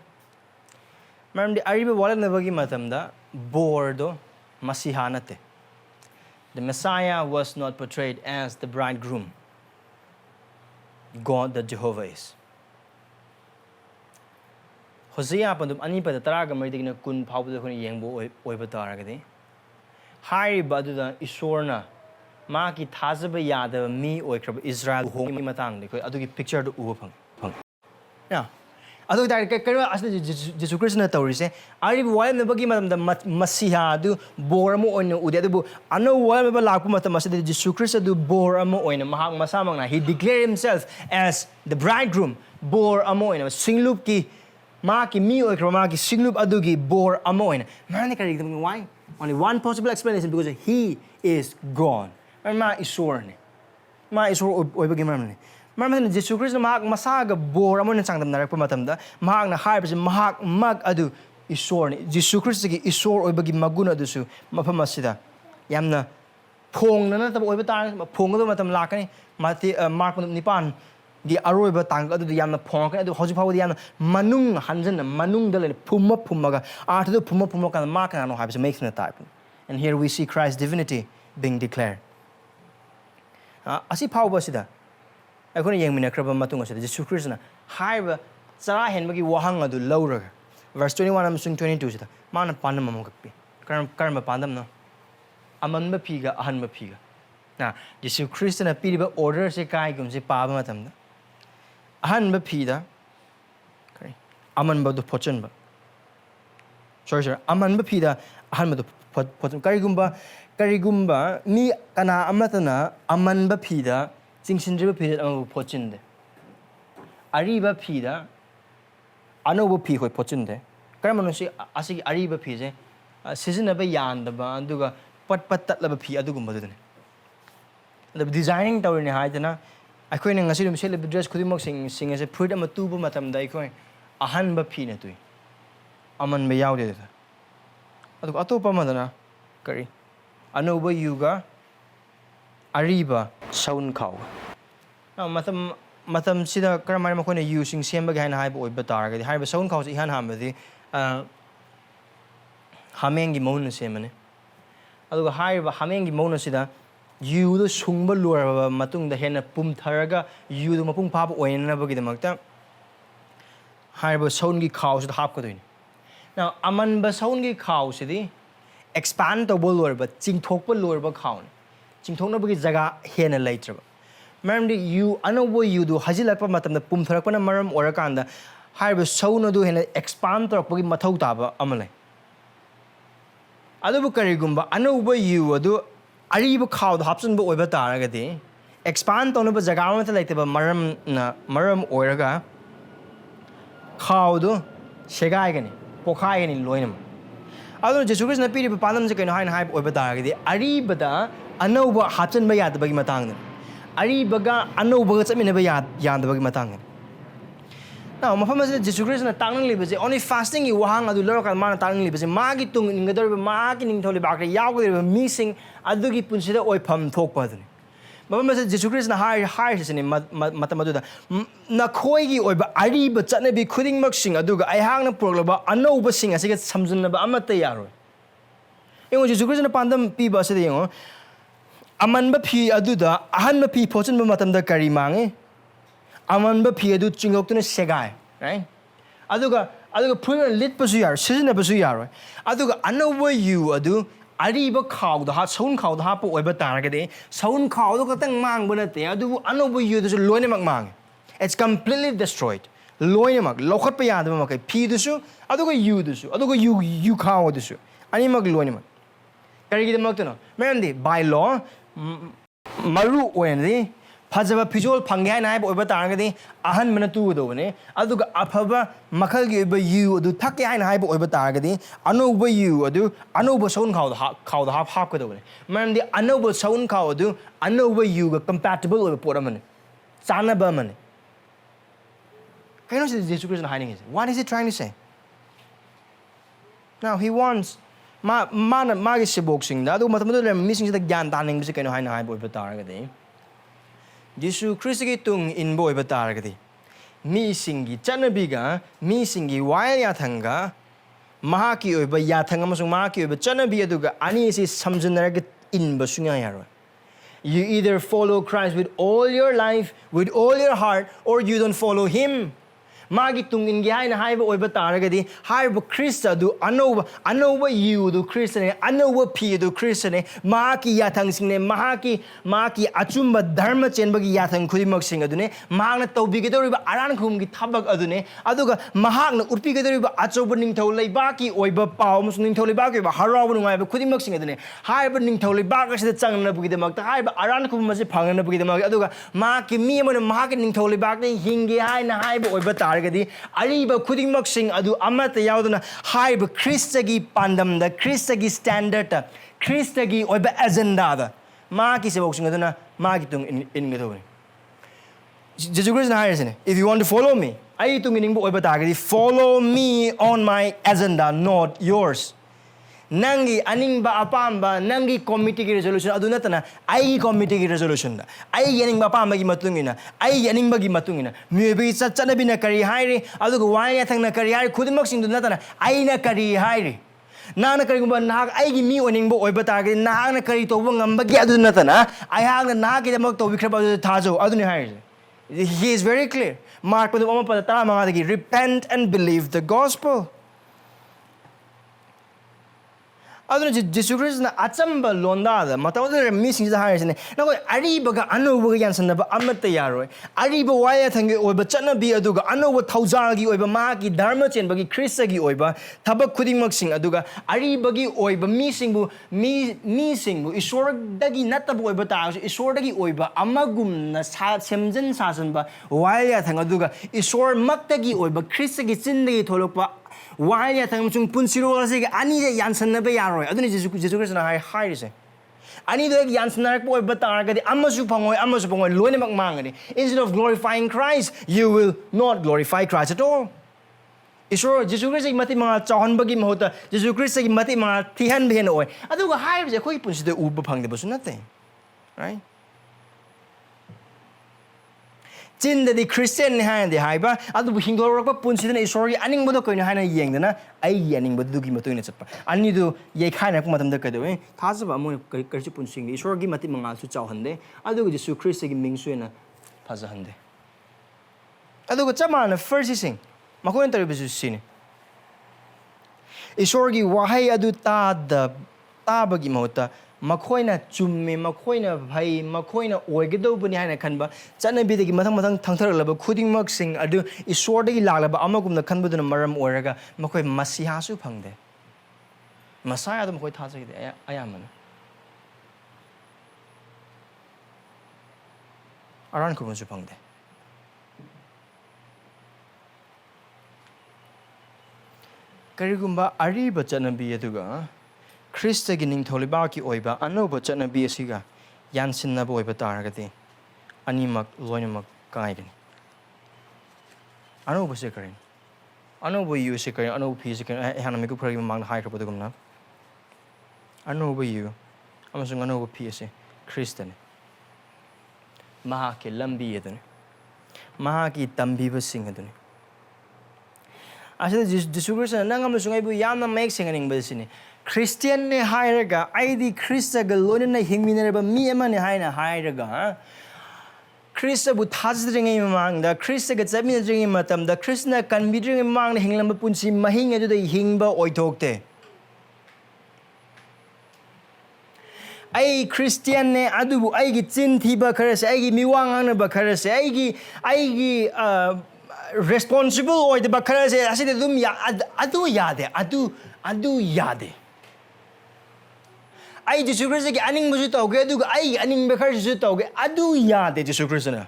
maram di ariba wala na bagi matam da bor do masihanate The Messiah was not portrayed as the bridegroom. God the Jehovah is. Hosea pandum ani pada taraga maridina kun phawda khoni yengbo oiba taragadi. Hai baduda isorna ma ki thazaba yada mi oikrab Israel hong mi matang de koi adugi picture do uba phang. Now adu da karo asli Jisu Christ na tawrise ari wal na bagi matam da masiha du bor mo on ude adu ano wal ba lakpu matam asli Jisu Christ adu bor mo on mahang masamang na he declared himself as the bridegroom bor mo on singlup ki ma ki mi oikro ma ki singlup adu gi bor mo on man ka rigdam why only one possible explanation because he is gone ma isor ne ma isor oi bagi man ne Marman Jisu Christ na mahak masaga bor amo na sangdam narak pamatam da mahak na hai pasi mahak mag adu isor ni Jisu Christ gi isor oi bagi maguna adu su mafam asida yamna phong na tab oi ba tar phong adu matam lakani mati mark nipan gi aroi ba tang adu yamna phong ka adu hoji phaw yamna manung hanjan manung dal phumma phummaga art adu phumma kan mark na no hai pasi makes na type and here we see Christ's divinity being declared asi phaw ba sida Aku ni yang minakraba matung asida Jisu Christ na haiba chara hen bagi wahang adu lauraga verse 21 amsung 22 sida mana pandam mamukpi karma pandam no aman ba phiga ahan ba phiga na Jisu Christ na piriba order se kai gum se pa ba matam da ahan ba phida kare aman ba do phochan ba sorry aman ba phida ahan ba do phochan karigumba ni kana amatana aman ba phida Singsinjaba phida ang pochinde. Ariba phida Anouba phi hoi pochinde. Karamano si asigi ariba phise sizinaba yandaba aduga pat tatlaba phi adugumba dune. The designing tawri ni haidana akoi na ngasi dum sele dress khudimok sing as a put am tubu matam dai koi ahan ba phi na tui. Aman ba yaude da. Adu atopa madana kari Anouba yuga Ariba Sawun Khao. Now matam sida karamai ma khone using semba ga haiba oiba targa haiba Sawun Khao si han hamadi hamengi mon semane aduga haiba hamengi mon sida yu do sungba luraba matung da hena pum tharaga yu do mapung phab oina bagi damakta haiba Sawun gi Khao sida hap ka doin now aman ba Sawun gi Khao sidi expand to bol lurba chingthok pa lurba Khao Chingthokna bagi jaga hena laitraba maram di you Anouba you do hajilakpa matam da pum tharakpa na maram orakanda haiba Sawun do hena expand to bagi mathau taba amalai adubu karigumba Anouba you adu ariba Khao da hapsan ba oiba taragadi expand to na ba jaga ma laitaba maram oraga Khao do Shegai gani, Pokai gani loinam. Other Jisu Christ na piri panam se kano hai obatagadi, Ari bada Anouba hatan bayat bagi matang. Ari baga Anouba sa minabayat yan bagi matang. Now, mafama sa Jisu Christ na tangang libase, only fasting I wahang adu laro kalmana tangang libase, magi tung ingador magi ning tholi bakre yaw ko missing adugi punsida oi pam thok pa dun. Mafama sa Jisu Christ na hai sa ni matamadu da. Na khoi gi oi ba ari ba chatna bi khuding mak sing aduga ai hang na proglaba Anouba sing asiga samjun na ba amata yaro. Ingo Jisu Christ na pandam pi ba sa dingo. Aman ba phi aduda ahan ba phi phochen ba matam da kari mange. Aman ba phi adu chingok tu na segai, right? Aduga pura lit pa su yar, season pa su yar. Aduga Anouba you adu ari ba khao da ha saun khao da ha po oi ba tar ka de saun khao do ka tang mang ba na te adu Anouba you du loine mak mang. It's completely destroyed. Loine mak lokhat pa ya da ma kai phi du su aduga you khao du su. Ani mak loine mak. Kari gi da mak to no. Meram by law maru oen di Pajaba Pijol Pangai Nai over Targadi, Ahan Manatu Dovane, Aduga Apava, Makagi over you, do Taki and Hype over Targadi, Anouba you, do Anouba Sound cow the half half over. Man, the Anouba Sound cow do Anouba you compatible with Portaman. Sana Berman. Can you see the description hiding? What is he trying to say? Now he wants Magis boxing, that Matamud missing the Gan Tanning, the second high hype over Targadi. Jisu Christ ki tung in boy bataragadi. Mi singi chanabiga, mi singi while yathanga, Mahaki over yathanga masung Mahaki over chanabiaduga, ani is samjanagat in basunga. You either follow Christ with all your life, with all your heart, or you don't follow him. Magi tung in gihay na haiba oi bataragadi, haiba Krista do Anouba you do Christian, Anouba P do Christian, Mahaki yatang sing Mahaki achumba dharma chen bagi yatang kudimak sing adune, Mahana taubigadoriba aran kumgi tabak adune, Aduga Mahana urpigadoriba achoba ning tolay baki oiba paums ning tolay baki ba harawan ngaiba kudimak sing adune, haiba ning tolay bakas the chang na bugidamak, haiba aran kumasi pangan na bugidamak, Aduga Maki mi man Mahaki ning tolay baki hingi hai na haiba oi batar Ariba kuding maksing adu amata yauduna haiba Christagi pandam da Christagi standard Christagi oiba agenda da Maki se boxing aduna Maki tung in gadoni. Jisu Christ na hires if you want to follow me, I tung in oiba tagadi follow me on my agenda, not yours. Nangi aning ba apamba nangi committee ki resolution aduna tana ai committee ki resolution da ai yaning ba apamba gi matungina ai yaning ba gi matungina mebi sa chana bina kari hairi aduga wanya thang na kari hairi khudimak sing duna tana ai na kari hairi na kari gumba na ai gi mi oning bo oiba ta gi na kari to bo ngamba gi aduna tana ai hang na gi damak to bikraba thajo aduni hairi. He is very clear. Mark padu amma pada tara manga gi repent and believe the gospel. Aduna Jisu Christ na achamba londa matawada missing the hires ne no aribaga Anouba yansan ba amata yaroi ariba waya thangi oiba chana bi aduga Anouba thousagi oiba maki dharma chen bagi Christagi oiba thabak khudingmak sing aduga aribagi oiba missingbu missingbu isordagi natabu oiba ta isordagi oiba amagum na semjan sasan ba waya thang aduga isor maktagi oiba Christagi chindagi tholokpa Why ya tang chung punsi ro se ani de yansan na be yaroi aduni Jisu Christ na hai se ani de yansan na ko batar ga de amasu pangoi loine mak mangani instead of glorifying Christ you will not glorify Christ at all. Isoro Jisu Christ mati mga chahon bagi mahota Jisu Christ mati mga tihan behen oi aduga hai se khoi punsi de uba phang de basu nothing, right? Chin the Christian hand the hyba, other Hingor punch in a sorry, aning Modoco in Hana Yangana, I yanning but do Gimato in a chapa. And you do Yakana Matam the Cadaway, Tazaba Mon Kerchipun sing, is or Gimatimanga to Chauhande, I do Jisu Christ Mingsuena Pazahande. I do Chaman first sing, Makoin Television scene. Isorgi Wahai adu ta the Tabagimota. Makoina chummi makoina bhai makoina oigedo buni haina khanba chana bi degi mathang thangthar laba khuding mak sing adu isor degi laglaba amagum na khanbu duna maram oiraga makoi masiha su phangde masaya dum koi thajai de ayamana aran ko su phangde Karigumba Ariba Janabi Eduga, Christa Ginning Tolibaki Oiba, Anouba Janabi Siga, Yansin Naboy Bataragati, Animak Loinamak Gaigan. Anouba Sikarin. Anouba you Sikarin, Anouba Pisikan, Hanamiku Pragi among the higher Podugumna. Anouba you, Amazon Anouba Pisi, Christian. Mahaki Lambi Edun. Mahaki Tambiba Singadun. I said, Jisu Christian, Nangamusungabu Yama makes singing Besini. Christian ne Hiraga, ID Christa Galona Himinerba, Miaman Hina Hiraga. Christa would touch the ring among the Christa gets a minute ring matam, the Christina can be drinking among the Hinglam Punsi, Mahinga to the Hingba or Tokte. I Christian ne Adu, I get Tin Tiba Karas, I give me one on Bakaras, I responsible or the Bakaras, I said, Adu Yade, Adu Yade. I Jisu Christ aning Musito, Gedu, I aning Bakarsito, Adu Yade Jisu Christina.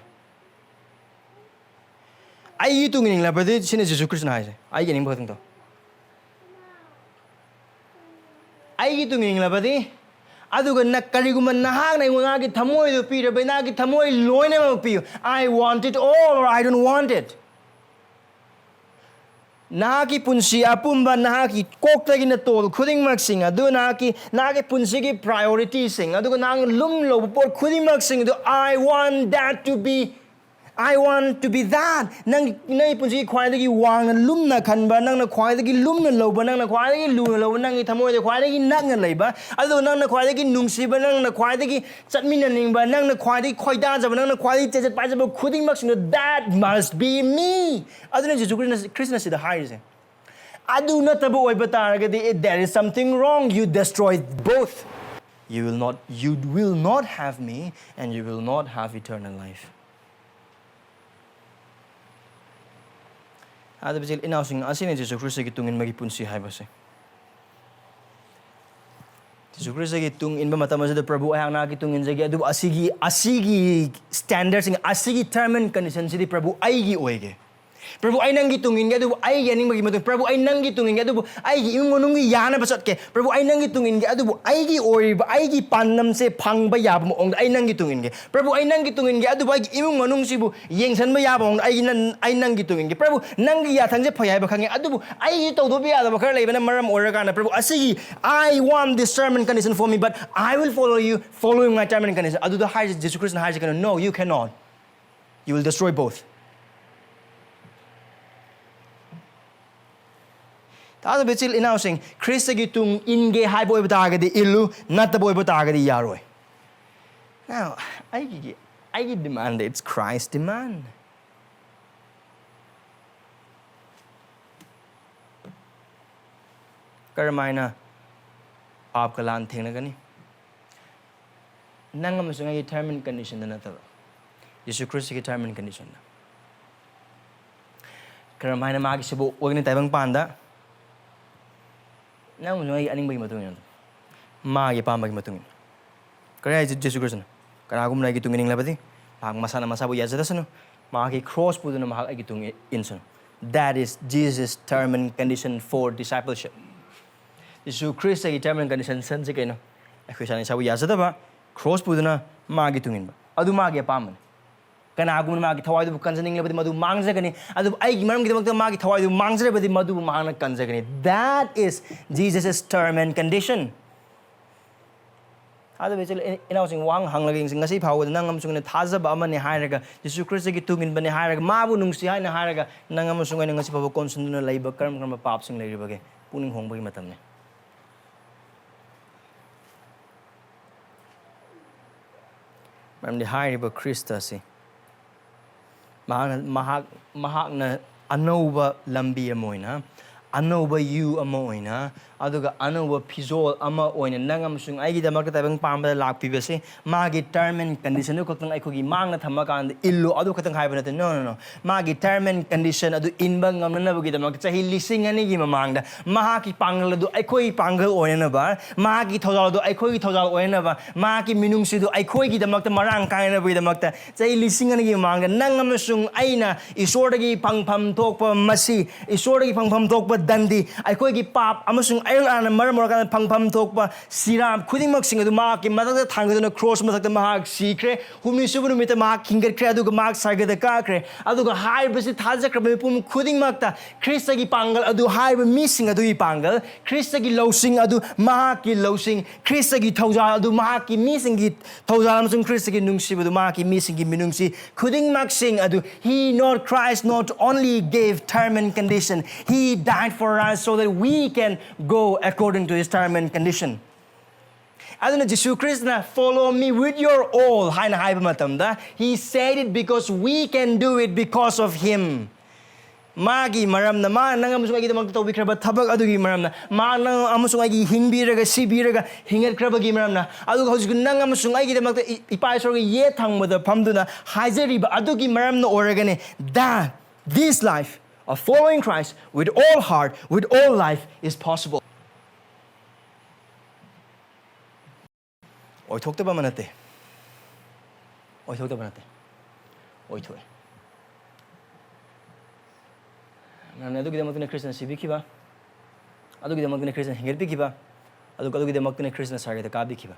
I eat in Labadi, Sin Jisu Christian, I get important. I eat in Labadi. Aduga Nakariguman Nahana, Unagi Thamoi, Peter, Benagi Thamoi, loinana. I want it all or I don't want it. Naki punsi apumba naki kokta in the toll, couldn't mark sing, adu naki punsi priority sing, aduga nang lumlo, but couldn't mark sing, I want that to be. I want to be that. Nang punsi quality wang and lumna canba, nang quality lumna loba, nang quality lulo, nang tamo the quality nang labor, although nang quality nungsiba, nang quality satminaning, but nang quality quite of nang quality possible couldn't much that must be me. Other than Christmas is the highest. I do not avoid but there is something wrong. You destroyed both. You will not have me and you will not have eternal life. Ada bijil inausing asin Jisu Christ gi tungin magi punsi hai base. Jisu Christ gi tung in ba matama sa Prabhu ayang na gi tungin jagi adu asigi standards ng asigi term and condition si Prabhu ay gi oige. Prabhu ay nang gitungin ga adu ay yaning magi matong Prabhu ay nang gitungin ga adu ay gi imunong yana basat ke Prabhu ay nang gitungin ga adu ay gi oi ba ay gi pannam se phang ba yab mo ong ay nang gitungin ga Prabhu ay nang gitungin ga adu ay gi imunong sibu yengsan ba yab ong ay nang gitungin ga Prabhu nang gi yathang je phayai ba khang adu ay gi to do bi ada ba khar lei ba na maram oraga na Prabhu asigi I want this term and condition for me but I will follow you following my term and condition adu the high Jesus Christ and high kana no you cannot you will destroy both. Tado bitil inausing Christa gitung inge high boy batagadi illu not the boy batagadi yaroi. Now I demand it's Christ's demand. Karamina pap kalan thing nagani. Nangam sunga determined condition na natalo. Jisu Christ determined condition na. Karamina magi sibu wag ni taibang panda. Nang mga aning bagi matungin. Magi pa bagi matungin. Kaya Jisu Christ na. Kana agum na gitungin ng labati. Pag masana masabu ya zata sano. Magi cross po na mahal gitung insan. That is Jesus' term and condition for discipleship. Jisu Christ ay term and condition san si kayo. Ako siya sabu ya zata ba. Cross po na magi tungin ba. Adu magi pa man. Kana agum na magi tawai do kansa ning labati madu mangsa gani adu ay maram kita magta magi tawai do mangsa labati madu mangna kansa gani that is Jesus' term and condition adu bechel inausing wang hang laging sing ngasi phaw nangam sung na thazaba amani hairaga Jisu Christ gi tungin bani hairaga mabu nungsi haina hairaga nangam sung ngasi phaw konsun na laiba karm karma pap sing lairibage puning hongbagi matam ne maram di hairiba Christa si mahak na Anouba lambi amoina Anouba you amoina aduga Anouba pizol ama oina nangam sung ay gidamak tabang pamba lakpi base magi term and condition ko tang ay ko gi mang na thamakan illu adu katang haiba natin no magi term and condition adu inbang ngam na bugi damak chahi lising ani gi mamangda mahaki pangal adu ay koi pangal oina na ba magi thojal adu ay koi thojal oina na ba magi minung si du ay koi gi damak ta marang kai na bugi damak ta chahi lising ani gi mamangda nangam sung ay na isor gi pangpham thokpa masi isor gi pangpham thokpa dandi aikoi gi pap amasung ayang ana maram kan phangpham thokpa siram khudingmak sing adu ma ki madak thangduna cross madak ma sikre humni subunu mita ma kingat kre adu ma saga da ka kre adu ga hai basi thaja kre pum khudingmak ta krista gi pangal adu hai ba missing adu gi pangal krista gi losing adu ma ki losing krista gi thauja adu ma ki missing gi thauja amasung krista gi nungsi adu ma ki missing gi minungsi khudingmak sing adu he not Christ not only gave term and condition he died for us so that we can go according to his term and condition aduna Jisu Krishna follow me with your all haina haiba matamda he said it because we can do it because of him magi maramna ma nang amusung agi damag tawbikraba thabak adugi maramna ma nang amusung agi hingbiraga sibiraga hingatkrabagi maramna adu hojik nang amusung agi damag ipai sorga ye thangmada phamduna haijariba adugi maramna oragane that this life of following Christ with all heart with all life is possible oi thokta ba manate oi thokta ba manate oi thoe nana adu gida makne Krishna sibi kiba adu gida makne Krishna hingerbi kiba adu gida makne Krishna sarga ka bi kiba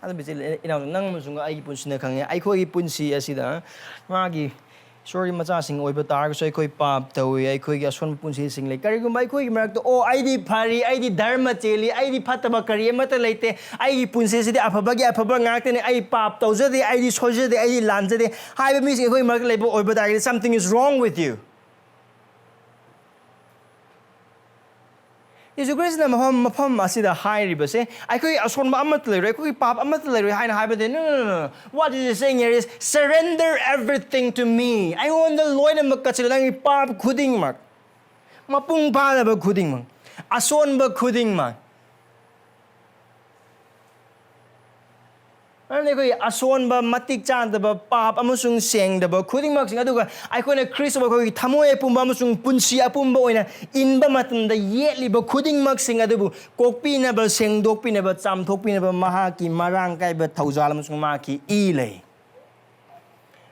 adu bisil ina nang musunga ai punsi na khange ai khoi punsi asida magi sorry macha sing oiba tar so khoi pap tawi ai khoi gi ason punsi sing le kari gumbai khoi gi marak to o ai di phari ai di dharma cheli ai di phataba kari mata leite ai gi punsi sidi afaba gi afaba ngakte ne ai pap tawjade ai di sojade ai di lanjade haiba mi sing khoi marak leibo oiba tar something is wrong with you Jisu Krishna mafam asida hairibase aikoi asonba amat leiroi aikoi pap amat leiroi haina haibade no what is he saying here is surrender everything to me I want the loina makachil lang pap khuding mak mapung pa ba khuding mak asonba khuding mak ani koi asonba matik chandaba pap amusung sengdaba khudingmak sing aduga aikona Krista koi thamoi apumba amusung punsi apumba oina inba matamda yetliba khudingmak sing adubu kokpina ba sengdokpina ba chamthokpina ba mahaki marang kai ba thaujal amusung maki ilei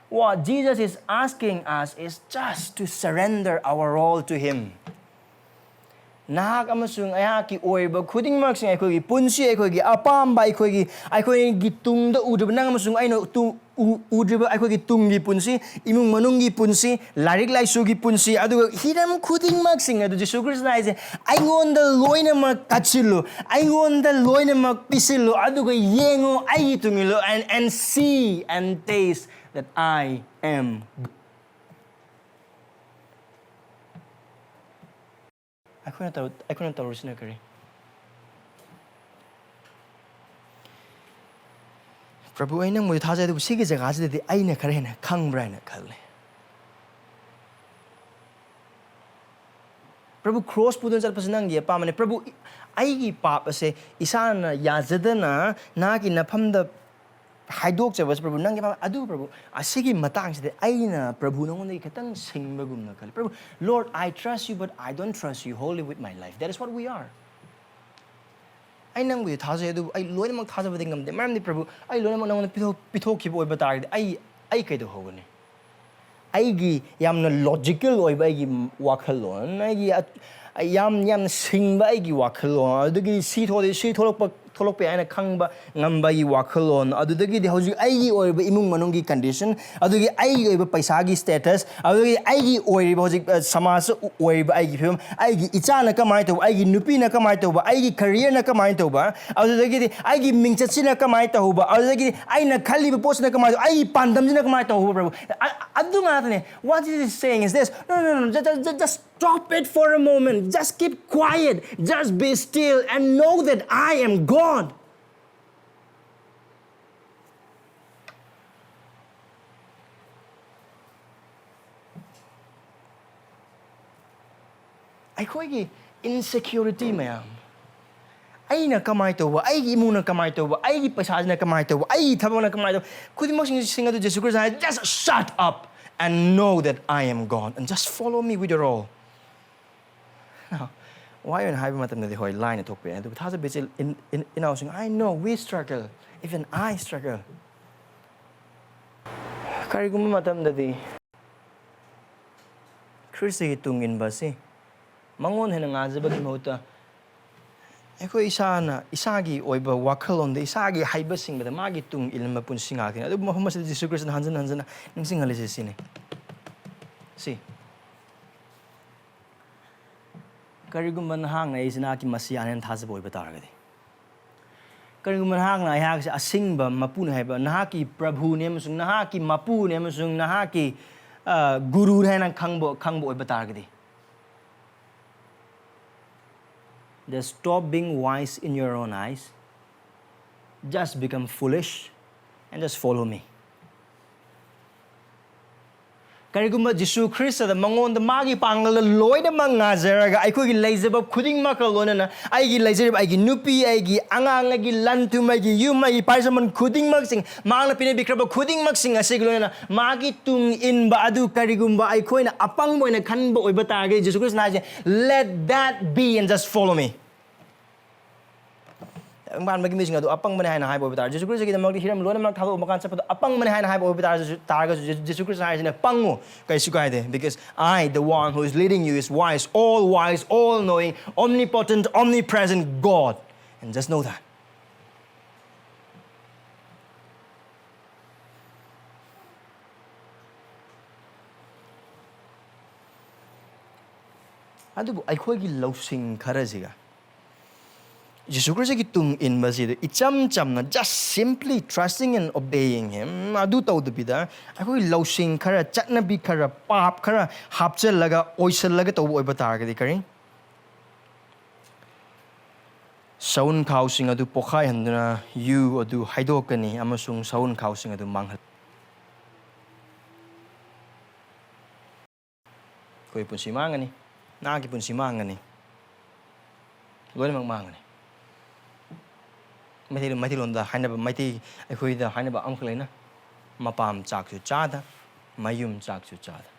what Jesus is asking us is just to surrender our all to him nahak amasung ayaki oiba khudingmak sing aikoi punsi aikoi apamba aikoi gi tungda udrib nang amasung aino tu udrib aikoi tungi punsi imung manungi punsi larik laisu gi punsi adu hiram khudingmak sing adu Jisu Krishna ise aingonda loinamak kachilu aingonda loinamak pisilu adu yengo ai tungilo and see and taste that I am I couldn't tell Rishna Kari. Prabhu ay nang mo thaja du sige jaga je de ai na khare na khang bra na khale Prabhu cross pudun chal pasanang ye pa mane Prabhu ai gi pap ase isana yajadana na ki na phamda haidok chabas Prabhu nang ge adu Prabhu asigi matang side aina Prabhu nang nei khatang singbagum na khale Prabhu Lord I trust you but I don't trust you wholly with my life that is what we are ai nang bu thaje adu ai loina mak thaja bading ngamde maram ni Prabhu ai loina mak nang pithok ki boy batar ai kai do hogani ai gi yamna logical oi ba gi wakhalon ai gi yam singba ai gi wakhalon adu gi si tholok pe aina khangba ngamba gi wakhalon adu dagi de hoji ai gi oi ba imung manung gi condition adu gi ai gi oi ba paisa gi status adu gi ai gi oi ba hoji samaj oi ba ai gi phim ai gi icha na kamai to ai gi nupi na kamai to ba ai gi career na kamai to ba adu dagi de ai gi mingchachi na kamai to ba adu dagi ai na khali ba post na kamai to ai pandam na kamai to ba adu nga ne what is he saying is this no just stop it for a moment just keep quiet just be still and know that I am God aikoi gi insecurity mayam aina kamai to ba ai gi imuna kamai to ba ai gi paisa na kamai to ba ai thabang na kamai to khudimok sing adu Jisu Krishna just shut up and know that I am God and just follow me with your all now why when high matam na the hoi line talk pe and thaja bichil in our sing I know we struggle even I struggle Karigumba matamdadi Kristi tung inba si mangon hena ngajabagi mahuta akhoi isagi oiba wakhalon de isagi haiba singbada magi tung ilma punsi nga thina adu Muhammad Jisu Christ hanjan ningsing halise sine si karigumba nahang na isina ki masianen thajab oiba taragadi karigumba nahang na ayag sa asingba mapuna haiba nahaki prabhu ne amasung nahaki mapu ne amasung nahaki guru hena khangbo oiba taragadi. Just stop being wise in your own eyes. Just become foolish and just follow me. Karigumba Jisu Christ the mangon the magi pangal loida mangazeraga aikogi laizaba khuding makalona aigi laizerib aigi nupi aigi anganga gi lantu magi yuma gi paisaman khuding maksing mangla pine bikraba khuding maksing asigolona magi tung in ba adu karigumba aikoina apang boina khanba oiba tarage Jisu Christ na let that be and just follow me. Man magi missing adu apang mane haina haibo bitar Jisu Christ gi damag hiram lona mak thabo makan chapado apang mane haina haibo bitar targa Jisu Christ haina pangu kaisu kaide because I the one who is leading you is wise, all knowing, omnipotent, omnipresent God, and just know that. Adu aikoi gi lausing kharajiga Jisu Christ ki tung in masjid icham chamna just simply trusting and obeying him adu tawd bida akoi lausing khara chatna bi khara pap khara hapchel laga oisal laga taw oiba targadi kari saun khau sing adu pokhai handuna you adu haidokani amasung saun khau sing adu manghal koi punsi mangani na ki punsi mangani loi mangani Mati londa hainaba mati akhoi da hainaba amkhlaina mapam chak chu chada mayum chak chu chada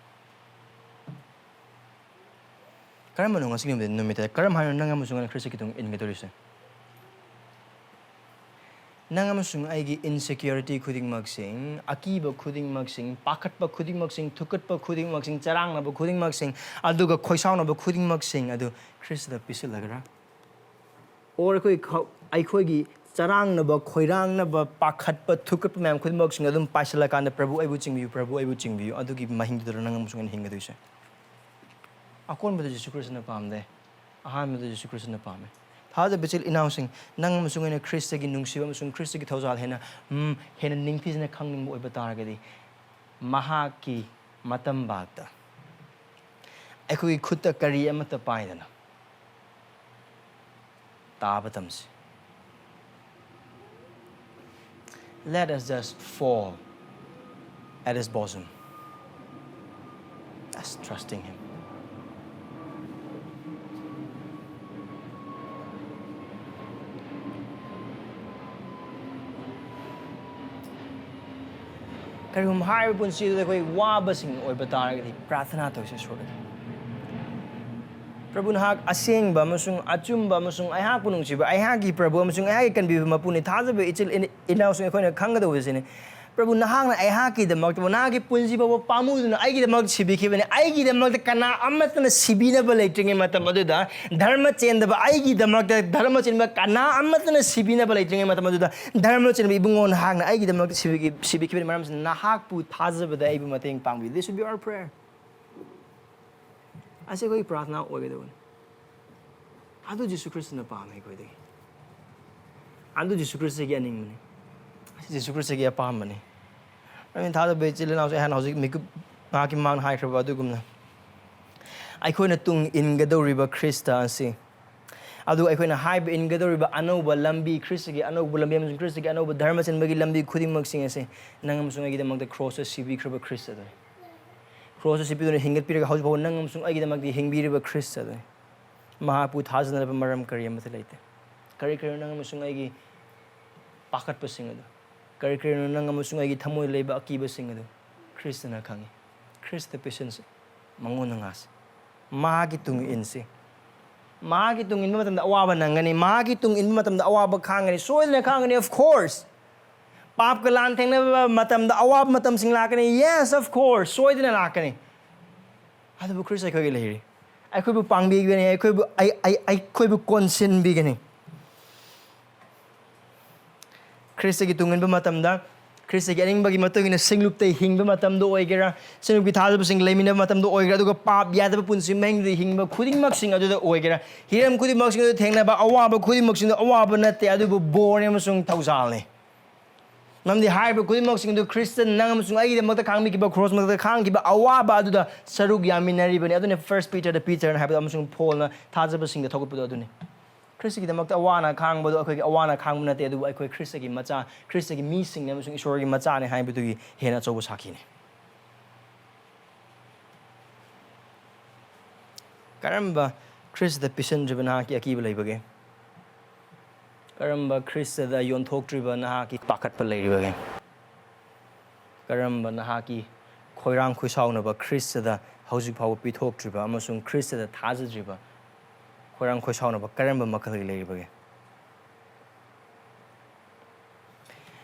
karam no ngasing de numita karam haino nanga musunga Christ ki tung in gedorise nanga musung aigi insecurity khuding maksing akiba khuding maksing pakhatpa khuding maksing thukatpa khuding maksing charang na khuding maksing aduga khoisaw na khuding maksing adu Christ da pisil lagra or akhoi gi Charang naba khoirang naba pakhatpa thukatpa mem khudmok sing adum paisala kan prabhu aibu chingbiu adu gi mahing du nang musung hinga duise akon bada Jisu Christ na pamde ahan bada Jisu Christ na pame thaja bichil announcing nang musung ina Christ gi nungsiba musung Christ gi thawjal hena hena ningphis na khangning bo ibatara maha ki matam bata aikoi khutta kari amata paidana tabatamsi let us just fall at his bosom. Just trusting him. Karigum hai punsi de koi wabasing oi bataragadi prathana toise sorgadi Prabhu nahak asing ba masung achum ba masung ayha punung chiba ayha gi Prabhu masung ayha kan bi mapuni thaja be ichil inaw sung khoi na khanga do wesine Prabhu nahang na ayha ki de mak na gi punji ba pamu na ai gi de mak sibi ki bene ai gi de mak kana amat na sibi na ba leitring mata maduda dharma chen da ba ai gi de mak dharma chen ba kana amat na sibi na ba leitring mata maduda dharma chen bi bungon hang na ai gi de mak sibi ki bene maram nahak pu thaja ba da ai bi mateng pangbi this should be our prayer Ase koi प्रार्थना ओगे दो आदो जिसु Christ न पामे कोई दे आदो जिसु Christ के अनिंग मने जिसु क्रिस्ट के पाम मने I था तो बेचिले नाउ से हन हौजिक मिकु ना कि मान हाइ खबा दु गुमना ai khoi na tung in ga do riba Krista asi adu ai khoi na haib in ga do riba Anouba lambi Krista gi Anouba lambi am Krista gi Anouba dharma chen bagi lambi khuding mak sing ase nangam sunga gi damang the cross sibi khaba Krista da cross sibi do hingat pira house bhaw nangam sung ai gi damang di hingbi riba Krista da mahapu thazna ba maram kari am thalaite kari kari nangam sung ai gi pakat pa sing adu kari kari nangam sung ai gi thamoi leiba akiba sing adu Krista na khangi Krista patience mangun ngas magi tung in si magi tung in matam da awaba nangani magi tung in matam da awaba khangani soil na khangani of course Pap ka lan theng na matam da awab matam sing lakani. Yes, of course. Soy din lakani. Ado bu Chris ay ko gilahiri. Ay ko bu pangbi gani. Ay ko bu konsin bi gani. Chris ay gitungin ba matam da. Chris ay ganing bagi matungin na singlup tay hing ba matam do oy gira. Singlup githal ba sing laymin na matam do oy gira. Ado ka pap yada ba punsi meng do hing ba khuding mak sing ado da oy gira. Hiram khuding mak sing ado theng na ba awab ba khuding mak sing do awab na te ado bu bor ne masung tausal ne. Namdi high ba khuding mak sing do Christian nang masung ay da magta khang mi ki ba cross magta khang ki ba awab ado da sarug yaminari ba ne ado ne first Peter da Peter na habda masung Paul na thaza ba sing da thogop ado ne. Chris ki damak awana khang ba do akoi awana khang na te adu akoi Chris ki macha Chris ki mi sing ne masung ishwar ki macha ne hai bu gi hena chobo sakhi ne. Karamba Chris da pisan jibana ki aki ba leibage. Karamba Chris da yon thok triba na ki pakat pa leibage. Karamba na ki khoirang khuisau na ba Chris da haujuk phaw pi thok triba amasung Chris da thaza triba. Khorang khosau na ba karamba makal leibage.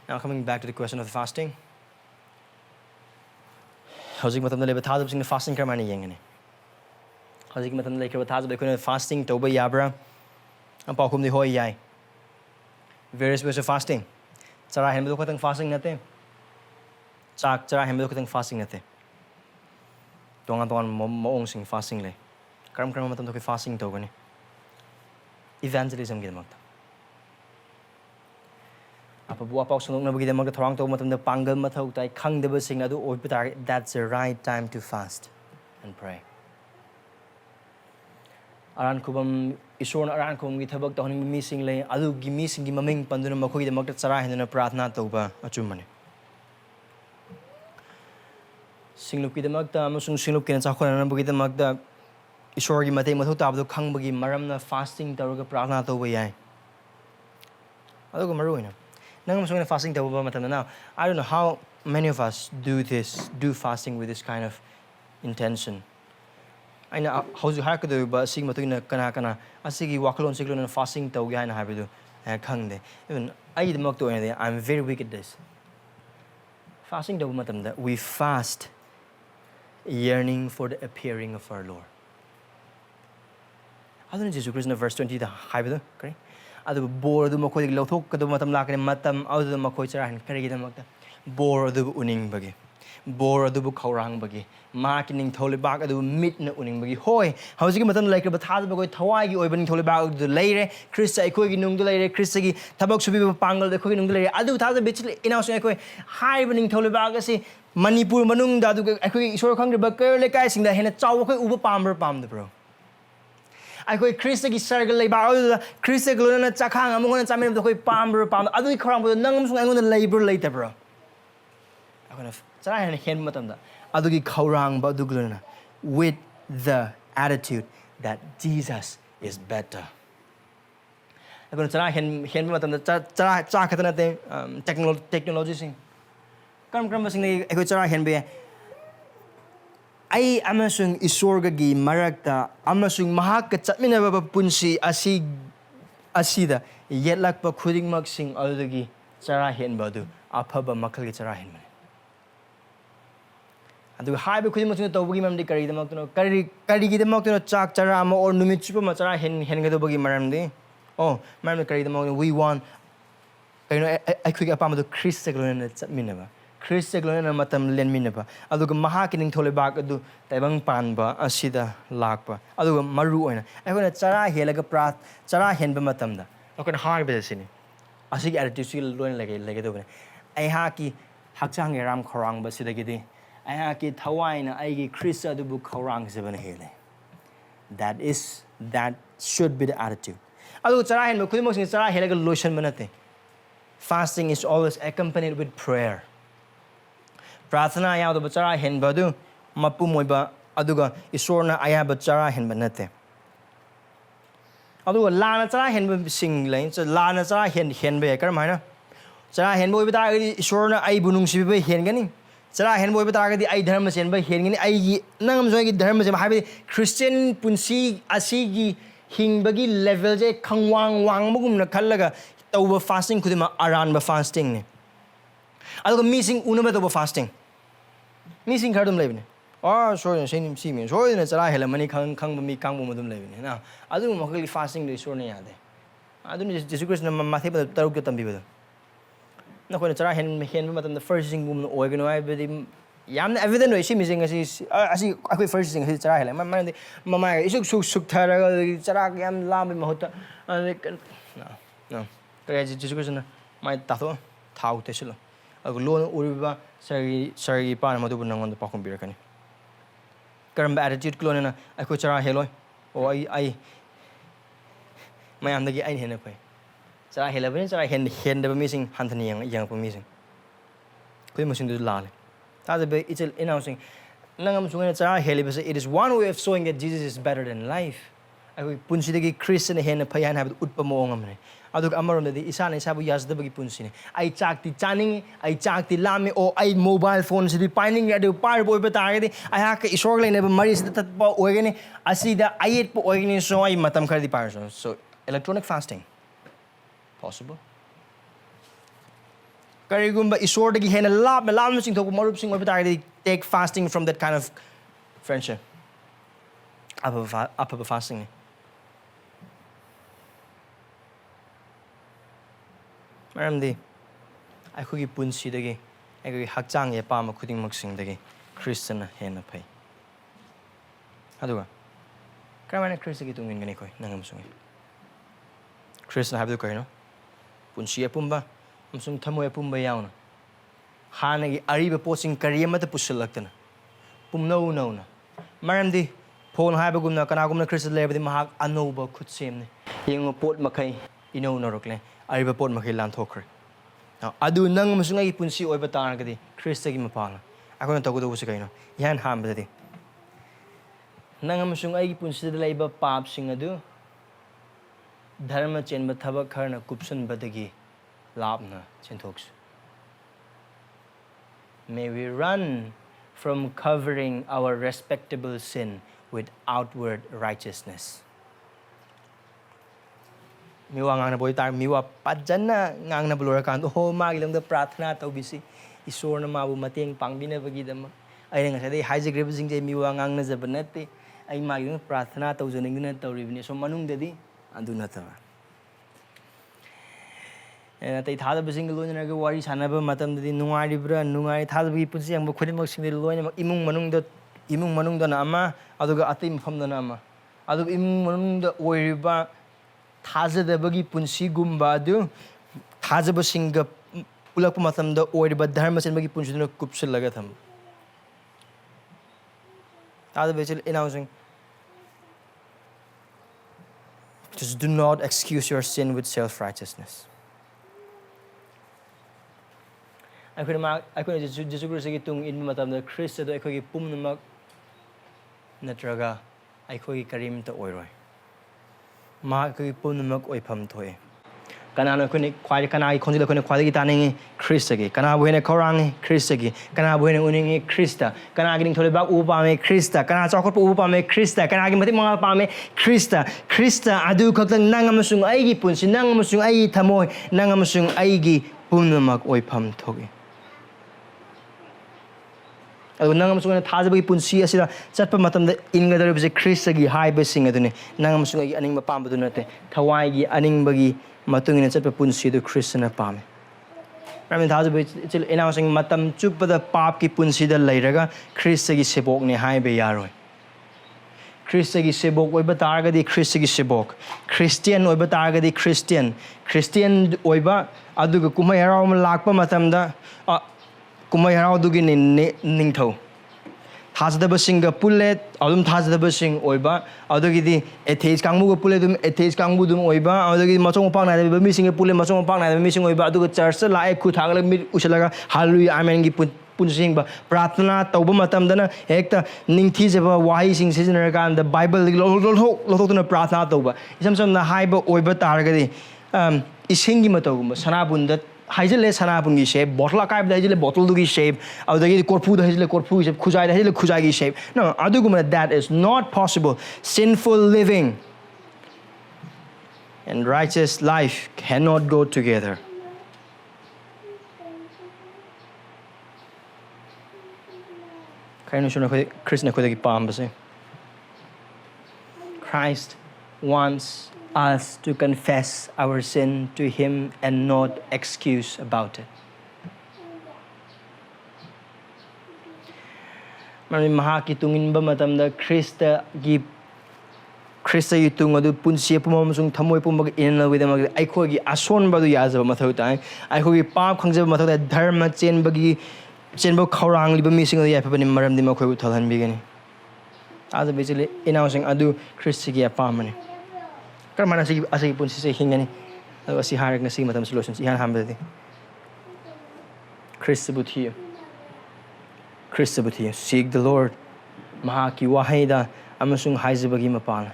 Now coming back to the question of the fasting. Hauzik matam leba thaza sing fasting karmani yengane. Hauzik matam lekra thaza be kun fasting toba yabra. Ang pakum ni hoy yai. Various ways of fasting. Chara hen do khatang fasting nate. Chara hen do khatang fasting nate. Tongan maong sing fasting le. Karam matam do fasting to gani. Evangelism gidamagta. Apa buwa pau sunok na bagidamagta thorang to matam da panggal mathau tai khang deba sing adu oi pitar that's the right time to fast and pray. Aran kubam ison aran kubam gi thabak to haning mi sing le adu gi mi sing gi maming panduna makhoi gidamagta chara henduna prathna to ba achumane. Singlup gidamagta amasung singlup ken chakhona na bagidamagta Ishwar ki matay matho tabdo khang bagi maram na fasting tawga prarthana to ba yai. Ado ko maruin na. Nang masung fasting to ba matam na. I don't know how many of us do fasting with this kind of intention. Ay na hauju ha ka do ba sig matog na kana asigi waklon siglon na fasting to ga na habido khang de. Even ay demok to ene I'm very weak at this. Fasting to ba matam da we fast yearning for the appearing of our Lord. Ado ni Jisu Christ na verse 20 da haibado kare ado bor adu makoi lauthok kadu matam lakane matam ado makoi charahan kare gida makta bor adu uning bagi bor adu khaurang bagi marketing thole bag adu mit na uning bagi hoi hauji matam like ba thad ba koi thawai gi oiban thole bag adu leire Christ ai koi gi nung du leire Christ gi thabak subi pangal de koi nung du leire adu thad bichli inaw so koi haibaning thole bag asi Manipur manung da adu ai koi isor khang de ba kai le kai sing da hena chaw koi uba pam de bro I koi Christ ki circle lay ba Christ ki lona chakhang among na chamin do koi pam adu khorang bo nang sung angon labor later bro akona chara hen matam da adu ki khorang ba du glona with the attitude that Jesus is better akona chara hen matam da chara cha khatana te technology sing kam sing nei koi chara hen be ay amasung isorga gi marakta amasung mahak chatmina ba punsi asida yetlak pa khuding maksing aldagi chara hen badu aphaba makal gi chara hen mane adu hai ba khuding maksing to bugi mamdi kari damak to kari gi damak to chak chara ma or numit chupa ma chara hen ga do bugi maram de oh maram kari damak we want kaino ai khug apa ma do Christ glona chatmina ba Christ glona matam len minaba aduga mahakining thole bag adu taibang panba asida lakpa aduga maru oina akona chara helaga prat chara henba matam da akona har be sini asigi attitude sil loin lege do ai ha ki hakchang ram khorang ba sida gidi ai ha ki thawai na ai gi Christ adu bu khorang se ban hele that should be the attitude adu chara hen khudimo sing chara helaga lotion banate fasting is always accompanied with prayer Prathana yaw do chara hen badu mapu moiba aduga isorna aya ba chara hen banate aduga lana chara hen ba sing lain cha lana chara hen be kar maina chara hen boi bata gi isorna ai bunung si be hen gani chara hen boi bata gi ai dharma sen ba hen gani ai nangam joi gi dharma sen ha be Christian punsi asigi hingbagi level je khangwang wang mugum na khallaga tawba fasting khudima aran ba fasting ne ꯑꯗꯨꯒ ꯃꯤꯁꯤꯡ ꯎꯅꯕ ꯇꯧꯕ fasting ꯃꯤꯁꯤꯡ ꯈꯔ ꯑꯗꯨꯝ ꯂꯩꯕꯅꯦ ꯁꯣꯏꯗꯅ ꯁꯤ ꯃꯤ ꯁꯣꯏꯗꯅ ꯆꯔꯥ ꯍꯦꯜꯂꯝꯃꯅꯤ ꯈꯪꯕ ꯃꯤ ꯀꯥꯡꯕꯨ ꯑꯗꯨꯝ ꯂꯩꯕꯅꯦ ꯑꯗꯨꯒꯨꯝꯕ ꯃꯈꯜꯒꯤ fastingꯗꯤ ꯏꯁꯣꯔꯅ ꯌꯥꯗꯦ ꯑꯗꯨꯅ ꯖꯤꯁꯨ ꯈ꯭ꯔꯤꯁꯇꯅ ꯃꯊꯦ 6ꯇ ꯇꯝꯕꯤꯕꯗꯣ ꯅꯈꯣꯏꯅ ꯆꯔꯥ ꯍꯦꯟꯕ ꯃꯇꯝꯗ ꯐꯔꯁꯁꯤꯡꯒꯨꯝꯅ ꯑꯣꯏꯒꯅꯨ ꯍꯥꯏꯕꯗꯤ ꯌꯥꯝꯅ evident ꯑꯣꯏ ꯁꯤ ꯃꯤꯁꯤꯡ ꯑꯁꯤ ꯑꯩꯈꯣꯏ ꯐꯔꯁꯁꯤꯡ ꯑꯁꯤ ꯆꯔꯥ ꯍꯦꯜꯂꯦ ꯃꯔꯝꯗꯤ ꯃꯃꯥꯏꯒ ꯏꯁꯨꯛ ꯁꯨꯛꯊꯔꯒ ꯆꯔꯥ ꯌꯥꯝ ꯂꯥꯝꯕꯒꯤ ꯃꯍꯨꯠꯇ ꯀꯔꯤ ꯍꯥꯏꯁꯤ ꯖꯤꯁꯨ ꯈ꯭ꯔꯤꯁꯇꯅ ꯃꯥꯏ ꯇꯥꯊꯣꯛꯑꯣ ꯊꯥꯎ ꯇꯩꯁꯤꯜꯂꯣ ꯑꯗꯨꯒ ꯂꯣꯟꯅ ꯎꯔꯤꯕ ꯁꯔꯒꯤ ꯏꯄꯥꯅ ꯃꯗꯨꯕꯨ ꯅꯪꯉꯣꯟꯗ ꯄꯥꯎꯈꯨꯝ ꯄꯤꯔꯛꯀꯅꯤ ꯀꯔꯝꯕ attitude ꯂꯣꯏꯅꯅ ꯑꯩꯈꯣꯏ ꯆꯔꯥ ꯍꯦꯜꯂꯣꯏ ꯑꯩ ꯃꯌꯥꯝꯗꯒꯤ ꯑꯩꯅ ꯍꯦꯟꯅ ꯐꯩ ꯆꯔꯥ ꯍꯦꯜꯂꯕꯅꯤ ꯆꯔꯥ ꯍꯦꯟꯗꯕ ꯃꯤꯁꯤꯡ ꯍꯟꯊꯅ ꯌꯦꯡꯉꯛꯄ ꯃꯤꯁꯤꯡ ꯈꯨꯗꯤꯡꯃꯛꯁꯤꯡꯗꯨꯁꯨ ꯂꯥꯜꯂꯦ ꯊꯥꯖꯕ ꯏꯆꯤꯜ ꯏꯅꯥꯎꯁꯤꯡ ꯅꯪ ꯑꯃꯁꯨꯡ ꯑꯩꯅ ꯆꯔꯥ ꯍꯦꯜꯂꯤꯕꯁꯦ it is one way of showing that Jesus is better than life ꯑꯩꯈꯣꯏ ꯄꯨꯟꯁꯤꯗꯒꯤ ꯈ꯭ꯔꯤꯁꯇꯅ ꯍꯦꯟꯅ ꯐꯩ ꯍꯥꯏꯅ ꯍꯥꯏꯕꯗꯨ ꯎꯠꯄ ꯃꯑꯣꯡ ꯑꯃꯅꯤ ꯑꯗꯨꯒ ꯑꯃꯔꯣꯝꯗꯗꯤ ꯏꯁꯥꯅ ꯏꯁꯥꯕꯨ ꯌꯥꯖꯗꯕꯒꯤ ꯄꯨꯟꯁꯤꯅꯤ ꯑꯩ ꯆꯥꯛꯇꯤ ꯆꯥꯅꯤꯡꯉꯤ ꯑꯩ ꯆꯥꯛꯇꯤ ꯂꯥꯝꯃꯤ ꯑꯩ ꯃꯣꯕꯥꯏꯜ ꯐꯣꯟꯁꯤꯗꯤ ꯄꯥꯏꯅꯤꯡꯉꯤ ꯑꯗꯨ ꯄꯥꯏꯔꯤꯕ ꯑꯣꯏꯕ ꯇꯥꯔꯒꯗꯤ ꯑꯩꯍꯥꯛꯀ ꯏꯁꯣꯔꯒ ꯂꯩꯅꯕ ꯃꯔꯤꯁꯤꯗ ꯇꯠꯄ ꯑꯣꯏꯒꯅꯤ ꯑꯁꯤꯗ ꯑꯌꯦꯠꯄ ꯑꯣꯏꯒꯅꯤ ꯁꯣ ꯑꯩ ꯃꯇꯝ ꯈꯔꯗꯤ ꯄꯥꯏꯔꯁꯨ so electronic fasting possible Karigumba isorda gi hena lab sing thoku marup sing obi take fasting from that kind of friendship. Apa fasting. Maramdi aikogi punsi dagi aikogi hakchang ye pama khuding maksing dagi Christian hena pai. Aduga Karamana Christian gi tungin gani koi nangam sungi. Christian have the koi no punsi apumba amsung Thamoi apumba yauna hanagi ariba posing kariyamata pusilaktana pumnau nauna maramdi phone haibagumna kanagumna Christian lebadi mahak Anouba khutsemne yengo pot makai inau narokle ariba pot makai lanthokre adu nang amsung ai punsi oiba taragadi Christ gi mapala akona tagudo busi kaino yan hambadi nang amsung ai punsi da leiba pap sing adu dharma chenba thabak kharna kupsun badagi Labna Chintoks. May we run from covering our respectable sin with outward righteousness. Miwa ngang na boy tar miwa padjana ngang na bulura kan ho magilang da prathna tawbisi isor na mabu mateng pangbina bagidama ay nga sadai haijagre jing je miwa ngang na jabanate ay magilang prathna tawjaning na tawribni so manung dadi andu na tawa tai thada basing loinana ga wari sanaba matam dadi nungai libra nungai thada bi punsi ang khudimak sing loinana imung manung da na ama aduga atim pham da na ama aduga imung manung da oiriba thaja da bagi punsi gumba adu thaja basing ga ulak matam da oiriba dharma sen bagi punsi na kupsul laga tham thada bechil announcing just do not excuse your sin with self righteousness ꯑꯩꯈꯣꯏꯅ ꯖꯤꯁꯨ ꯈ꯭ꯔꯤꯁꯇꯒꯤ ꯇꯨꯡ ꯏꯟꯕ ꯃꯇꯝꯗ ꯈ꯭ꯔꯤꯁꯇꯗ ꯑꯩꯈꯣꯏꯒꯤ ꯄꯨꯝꯅꯃꯛ ꯅꯠꯇ꯭ꯔꯒ ꯑꯩꯈꯣꯏꯒꯤ ꯀꯔꯤꯝꯇ ꯑꯣꯏꯔꯣꯏ ꯃꯍꯥꯛ ꯑꯩꯈꯣꯏꯒꯤ ꯄꯨꯝꯅꯃꯛ ꯑꯣꯏꯐꯝ ꯊꯣꯛꯑꯦ ꯀꯅꯥꯅ ꯀꯅꯥꯒꯤ ꯈꯣꯟꯖꯦꯜ ꯑꯩꯈꯣꯏꯅ ꯈ꯭ꯋꯥꯏꯗꯒꯤ ꯇꯥꯅꯤꯡꯉꯤ ꯈ꯭ꯔꯤꯁꯇꯒꯤ ꯀꯅꯥꯕꯨ ꯍꯦꯟꯅ ꯈꯧꯔꯥꯡꯉꯤ ꯈ꯭ꯔꯤꯁꯇꯒꯤ ꯀꯅꯥꯕꯨ ꯍꯦꯟꯅ ꯎꯅꯤꯡꯉꯤ ꯈ꯭ꯔꯤꯁꯇ ꯀꯅꯥꯒꯤ ꯅꯤꯡꯊꯧꯂꯩꯕꯥꯛ ꯎꯕ ꯄꯥꯝꯃꯦ ꯈ꯭ꯔꯤꯁꯇ ꯀꯅꯥ ꯆꯥꯎꯈꯠꯄ ꯎꯕ ꯄꯥꯝꯃꯦ ꯈ꯭ꯔꯤꯁꯇ ꯀꯅꯥꯒꯤ ꯃꯇꯤꯛ ꯃꯉꯥꯜ ꯄꯥꯝꯃꯦ ꯈ꯭ꯔꯤꯁꯇ ꯑꯗꯨ ꯈꯛꯇꯪ ꯅꯪ ꯑꯃꯁꯨꯡ ꯑꯩꯒꯤ ꯄꯨꯟꯁꯤ ꯅꯪ ꯑꯃꯁꯨꯡ ꯑꯩꯒꯤ ꯊꯃꯣꯏ ꯅꯪ ꯑꯃꯁꯨꯡ ꯑꯩꯒꯤ ꯄꯨꯝꯅꯃꯛ ꯑꯣꯏꯐꯝ ꯊꯣꯛꯏ ꯑꯗꯨ ꯅꯪ ꯑꯃꯁꯨꯡ ꯑꯩꯅ ꯊꯥꯖꯕꯒꯤ ꯄꯨꯟꯁꯤ ꯑꯁꯤꯗ ꯆꯠꯄ ꯃꯇꯝꯗ ꯏꯟꯒꯗꯧꯔꯤꯕꯁꯦ ꯈ꯭ꯔꯤꯁꯇꯒꯤ ꯍꯥꯏꯕꯁꯤꯡ ꯑꯗꯨꯅꯤ ꯅꯪ ꯑꯃꯁꯨꯡ ꯑꯩꯒꯤ ꯑꯅꯤꯡꯕ ꯄꯥꯝꯕꯗꯨ ꯅꯠꯇꯦ ꯊꯋꯥꯏꯒꯤ ꯑꯅꯤꯡꯕꯒꯤ ꯃꯇꯨꯡ ꯏꯟꯅ ꯆꯠꯄ ꯄꯨꯟꯁꯤꯗꯨ ꯈ꯭ꯔꯤꯁꯇꯅ ꯄꯥꯝꯃꯤ ꯃꯔꯝꯗꯤ ꯊꯥꯖꯕ ꯏꯆꯤꯜ ꯏꯅꯥꯎꯁꯤꯡ ꯃꯇꯝ ꯆꯨꯞꯄꯗ ꯄꯥꯞꯀꯤ ꯄꯨꯟꯁꯤꯗ ꯂꯩꯔꯒ ꯈ꯭ꯔꯤꯁꯇꯒꯤ ꯁꯦꯕꯣꯛꯅꯤ ꯍꯥꯏꯕ ꯌꯥꯔꯣꯏ ꯈ꯭ꯔꯤꯁꯇꯒꯤ ꯁꯦꯕꯣꯛ ꯑꯣꯏꯕ ꯇꯥꯔꯒꯗꯤ ꯈ꯭ꯔꯤꯁꯇꯒꯤ ꯁꯦꯕꯣꯛ ꯈ꯭ꯔꯤꯁꯇꯤꯌꯟ ꯑꯣꯏꯕ ꯇꯥꯔꯒꯗꯤ ꯈ꯭ꯔꯤꯁꯇꯤꯌꯟ ꯑꯣꯏꯕ ꯑꯗꯨꯒ ꯀꯨꯝꯍꯩ ꯍꯔꯥꯎ ꯑꯃ ꯂꯥꯛꯄ ꯃꯇꯝꯗ ꯀꯨꯝꯍꯩ ꯍꯔꯥꯎꯗꯨꯒꯤ ꯅꯤꯡꯊꯧ ꯊꯥꯖꯗꯕꯁꯤꯡꯒ ꯄꯨꯜꯂꯦ ꯑꯗꯨꯝ ꯊꯥꯖꯗꯕꯁꯤꯡ ꯑꯣꯏꯕ ꯑꯗꯨꯒꯤꯗꯤ ꯑꯦꯊꯦꯏꯁ ꯀꯥꯡꯕꯨꯒ ꯄꯨꯜꯂꯦ ꯑꯗꯨꯝ ꯑꯦꯊꯦꯏꯁ ꯀꯥꯡꯕꯨ ꯑꯗꯨꯝ ꯑꯣꯏꯕ ꯑꯗꯨꯗꯒꯤꯗꯤ ꯃꯆꯣꯡ ꯃꯄꯥꯛ ꯅꯥꯏꯗꯕ ꯃꯤꯁꯤꯡꯒ ꯄꯨꯜꯂꯦ ꯃꯆꯣꯡ ꯃꯄꯥꯛ ꯅꯥꯏꯗꯕ ꯃꯤꯁꯤꯡ ꯑꯣꯏꯕ ꯑꯗꯨꯒ ꯆꯔꯆꯇ ꯂꯥꯛꯑꯦ ꯈꯨꯠ ꯊꯥꯒꯠꯂꯒ ꯃꯤꯠ ꯎꯏꯁꯤꯜꯂꯒ ꯍꯜꯂꯦꯂꯨꯌꯥ ꯑꯥꯃꯦꯟꯒꯤ ꯄꯨꯟꯁꯤꯡꯕ ꯄ꯭ꯔꯥꯊꯅꯥ ꯇꯧꯕ ꯃꯇꯝꯗꯅ ꯍꯦꯛꯇ ꯅꯤꯡꯊꯤꯖꯕ ꯋꯥꯍꯩꯁꯤꯡ ꯁꯤꯖꯤꯟꯅꯔꯀꯥꯟꯗ ꯕꯥꯏꯕꯜꯗꯒꯤ ꯂꯧꯊꯣꯛꯇꯨꯅ ꯄ꯭ꯔꯥꯊꯅꯥ ꯇꯧꯕ ꯏꯁꯝ ꯁꯝꯅ ꯍꯥꯏꯕ ꯑꯣꯏꯕ ꯇꯥꯔꯒꯗꯤ ꯏꯁꯤꯡꯒꯤ ꯃꯇꯧꯒꯨꯝꯕ ꯁꯅꯥꯕꯨꯟꯗ 하이즐레 사나분기 쉐입 보틀 아까이브다 하이즐레 보틀두기 쉐입 아우다기 코르푸다 하이즐레 코르푸기 쉐입 쿠자이다 하이즐레 쿠자이기 쉐입 no 아두구면 that is not possible sinful living and righteous life cannot go together Christ wants us to confess our sin to Him and not excuse about it. Mahaki tungin ba matamda Krista yu tung adu punsi apumasung Thamoi apumbaga inna with them aikogi ason badu yazaba mathau tai aikogi pap khangjaba mathau tai dharma chenbagi chenbo khaurang liba mising adu yapabani maram di makhoi uthalhan bigani ada basically announcing adu Krista gi apamani karmana sigi asigi punsi se hingani adu asi harak na sigi matam solutions ihan hambadi Krista buthiyo seek the Lord mahaki wahaida amasung haizabagi mapala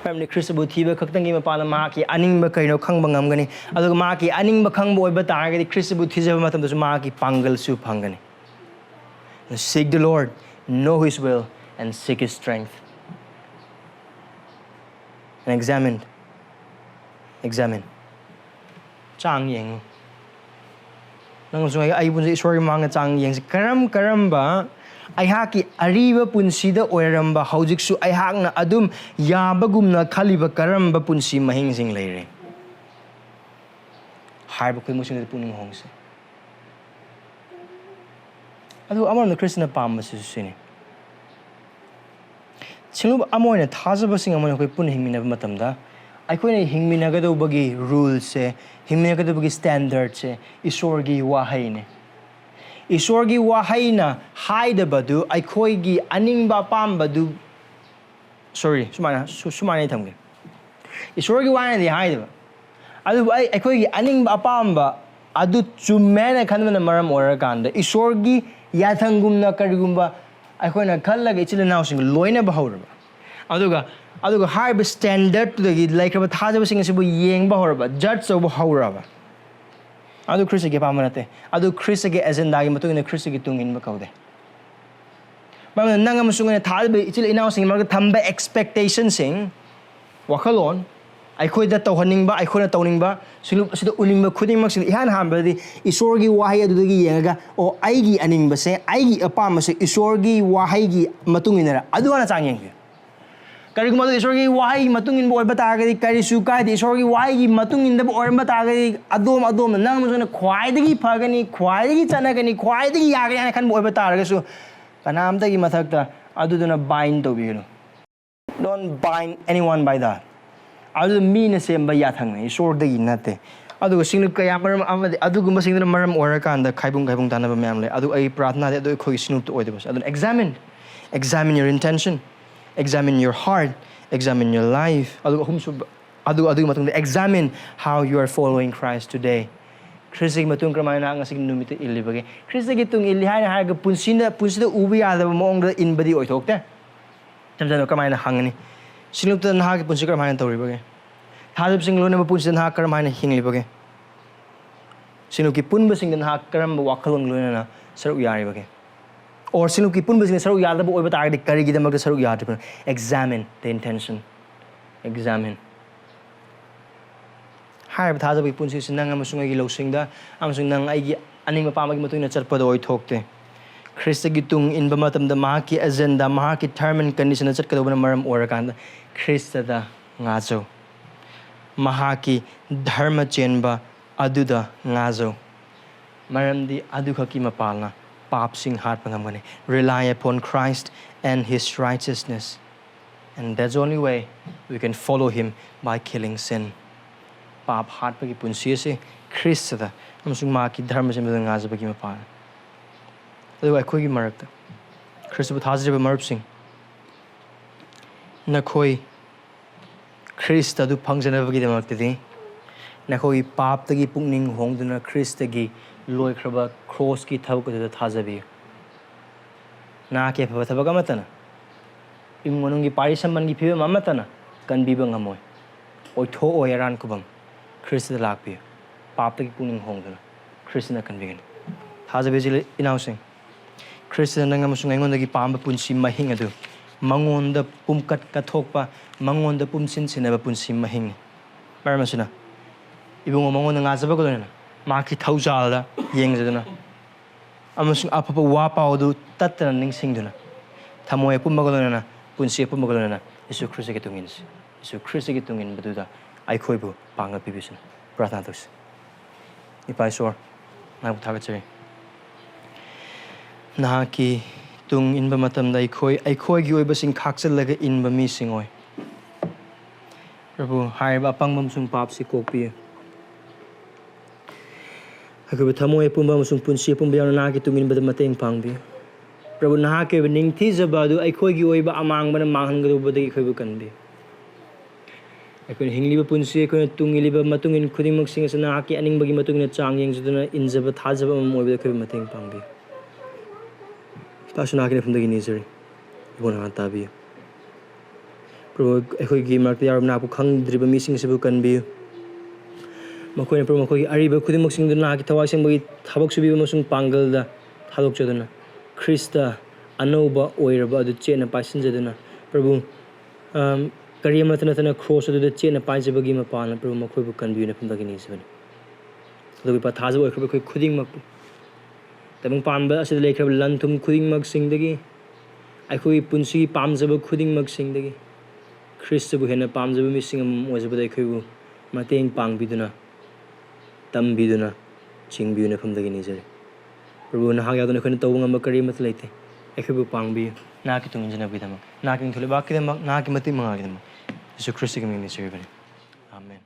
mamni Krista buthiba khaktangi mapala mahaki aningba kaino khangba ngamgani aduga mahaki aningba khangba oiba taragadi Krista buthijaba matamdasu mahaki pangal su phangani seek the Lord, know His will, and seek His strength. And examine. Chang yeng. Nang sungai ay punsi iswari mga chang yeng. Karam ba ay haki ariba punsi da oiramba haujik su ay hak na adum yabagum na khaliba karam ba punsi mahingsing leire. Harba koy musing da puning hongse. Adu amar na Krista na pamba sini. Singlo amo na thazaba sing amo na koy pun hingmina matamda ai koy na hingmina ga do bagi rules se hingmina ga do bagi standard se isorgi wahay ne isorgi wahay na haida badu ai koy gi aning ba pamba du sorry sumana thamge isorgi wahay di haida ba adu ai koy gi aning ba pamba adu chumena khanna maram ora kanda isorgi yathangum na karigumba aikoina khallaga ichile now sing loina bahorba aduga high standard to the like about thajaba sing sibu yeng bahorba judge so bahorba adu Krista ge pamanate adu Krista ge agenda ge matungina Krista ge tungin ba kaude ba nangam sungane thajaba ichile now sing marga thamba expectation sing wakalon aikoi da tawhaning ba aikoi na tawning ba silu sida uning ba khuding mak sil ihan ham ba di isorgi wahay adu gi yenga o aigi aning ba se aigi apam se isorgi wahay gi matungin ra adu ana changyeng kari kuma isorgi wahay matungin bo ba ta ga di kari su ka di isorgi wahay gi matungin da bo ba ta ga di adom nang mo na khwai da gi phagani khwai da gi chana gani khwai da gi ya ga kan bo ba ta ga su kanam da gi mathak ta adu na bind to bi no don't bind anyone by that adu mina semba yathang ne isor da inate adu singlu kaya maram amade adu gumba singna maram ora kanda khaibung tanaba myam le adu ai prathna de adu khoi sinu to oidebas adu examine your intention, examine your heart, examine your life adu matung examine how you are following Christ today. Krista matung kramay na nga sig numite ilibage Krista gitung ilihay na haga punsida ubi ada mo ong in body oithokte tamjano kramay na hangani Sinuk to na hagi punsi karamay na tawri bagay. Hadap sing lo na punsi na hagi karamay na hingli bagay. Sinuk ipun ba sing na hagi karam ba wakalong lo na saruk yari bagay. Or sinuk ipun ba sing saruk yada ba oy ba taag di kari gida magda saruk yari. Examine the intention. Examine. Harap thadap ipun si sinang amasung ay gilaw sing da amasung nang ay aning mapamag matuin na charpa do oy thokte. Krista gitung in bamatam da mahaki agenda mahaki term and condition na chat kadaw na maram ora kanda Krista da ngazo mahaki dharma chenba aduda ngazo maram di adu khaki mapalna pap sing hat pangamgane rely upon Christ and His righteousness, and that's the only way we can follow Him, by killing sin. Pap hat pagi punsi se Krista da amasung mahaki dharma chenba ngazo pagi mapalna adu ai khoi marakta Krista thazriba marupsing na khoi Krista du phangjanabagi damakti na khoi pap tagi pungning hongduna Krista gi loi khraba cross ki thau ko da thajabi na ke phaba thabaga matana immonung gi parisamman gi phiba mamatana kan biba ngamoi oi tho oi ran kubam Krista lakpi pap tagi pungning hongduna Krista na kan bigan thajabi jile announcing Krista nang amasung ngon dagi pamba punsi mahing adu mangonda pumkat kathokpa mangonda pumsin sinaba punsi mahing paramasuna ibung mangon nga jaba ko na maki thaujal da yeng jaduna amasung apapa wa pa odu tatna ning singduna Thamoi apumbaga loinana punsi apumbaga loinana Jisu Christ ki tungin Jisu Christ ki tungin baduda ai khoi bu panga pibisin prathana tos ipai sor na thagachari na ki tung in ba matam da ai khoi gi oi basing khaksal laga in ba mi singoi Prabhu hai ba pangbam sung pap si kopi Aku Thamoi apumba musung punsi apumba yang na ki tungin ba mateng pangbi Prabhu na ke ning thi zabadu ai khoi gi oi ba amang ba manghan ga ba dagi khoi bu kanbi Aku hingli ba punsi ko tungi li ba matungin khuding mak sing asana ki aning bagi matungin chang yeng juduna injaba thajaba moi ba khoi mateng pangbi Tasuna ki phum dagi ni zari ibona tabi Prabhu ai gi mak yar na pu khang driba mi sing sibu kanbi Makoy na Prabhu makoy ariba khuding mak sing duna ki thawak sing bagi thabak subi ba masung pangal da thadok jaduna Krista Anouba oiraba adu chena paisin jaduna Prabhu kariya matana cross adu chena paijabagi ma pana Prabhu makoy bu kanbi na phumdagi ni sibani adu pa thaja oi khaba khuding mak tabang panba asida lekhab lanthum khuding mak sing dagi ai khoi punsi pamjaba khuding mak sing dagi Krista bu hena pamjaba mi sing am ojaba dai khoi bu mateng pang biduna tam biduna ching bi na phumdagi ni jare Prabhu na hagya dona khone tawung am kari mat leite ekhu pang bi na ki tung jana bi dama na ki thule ba ki dama na ki mati manga ki dama Jisu Christ ki mi ni servant Amen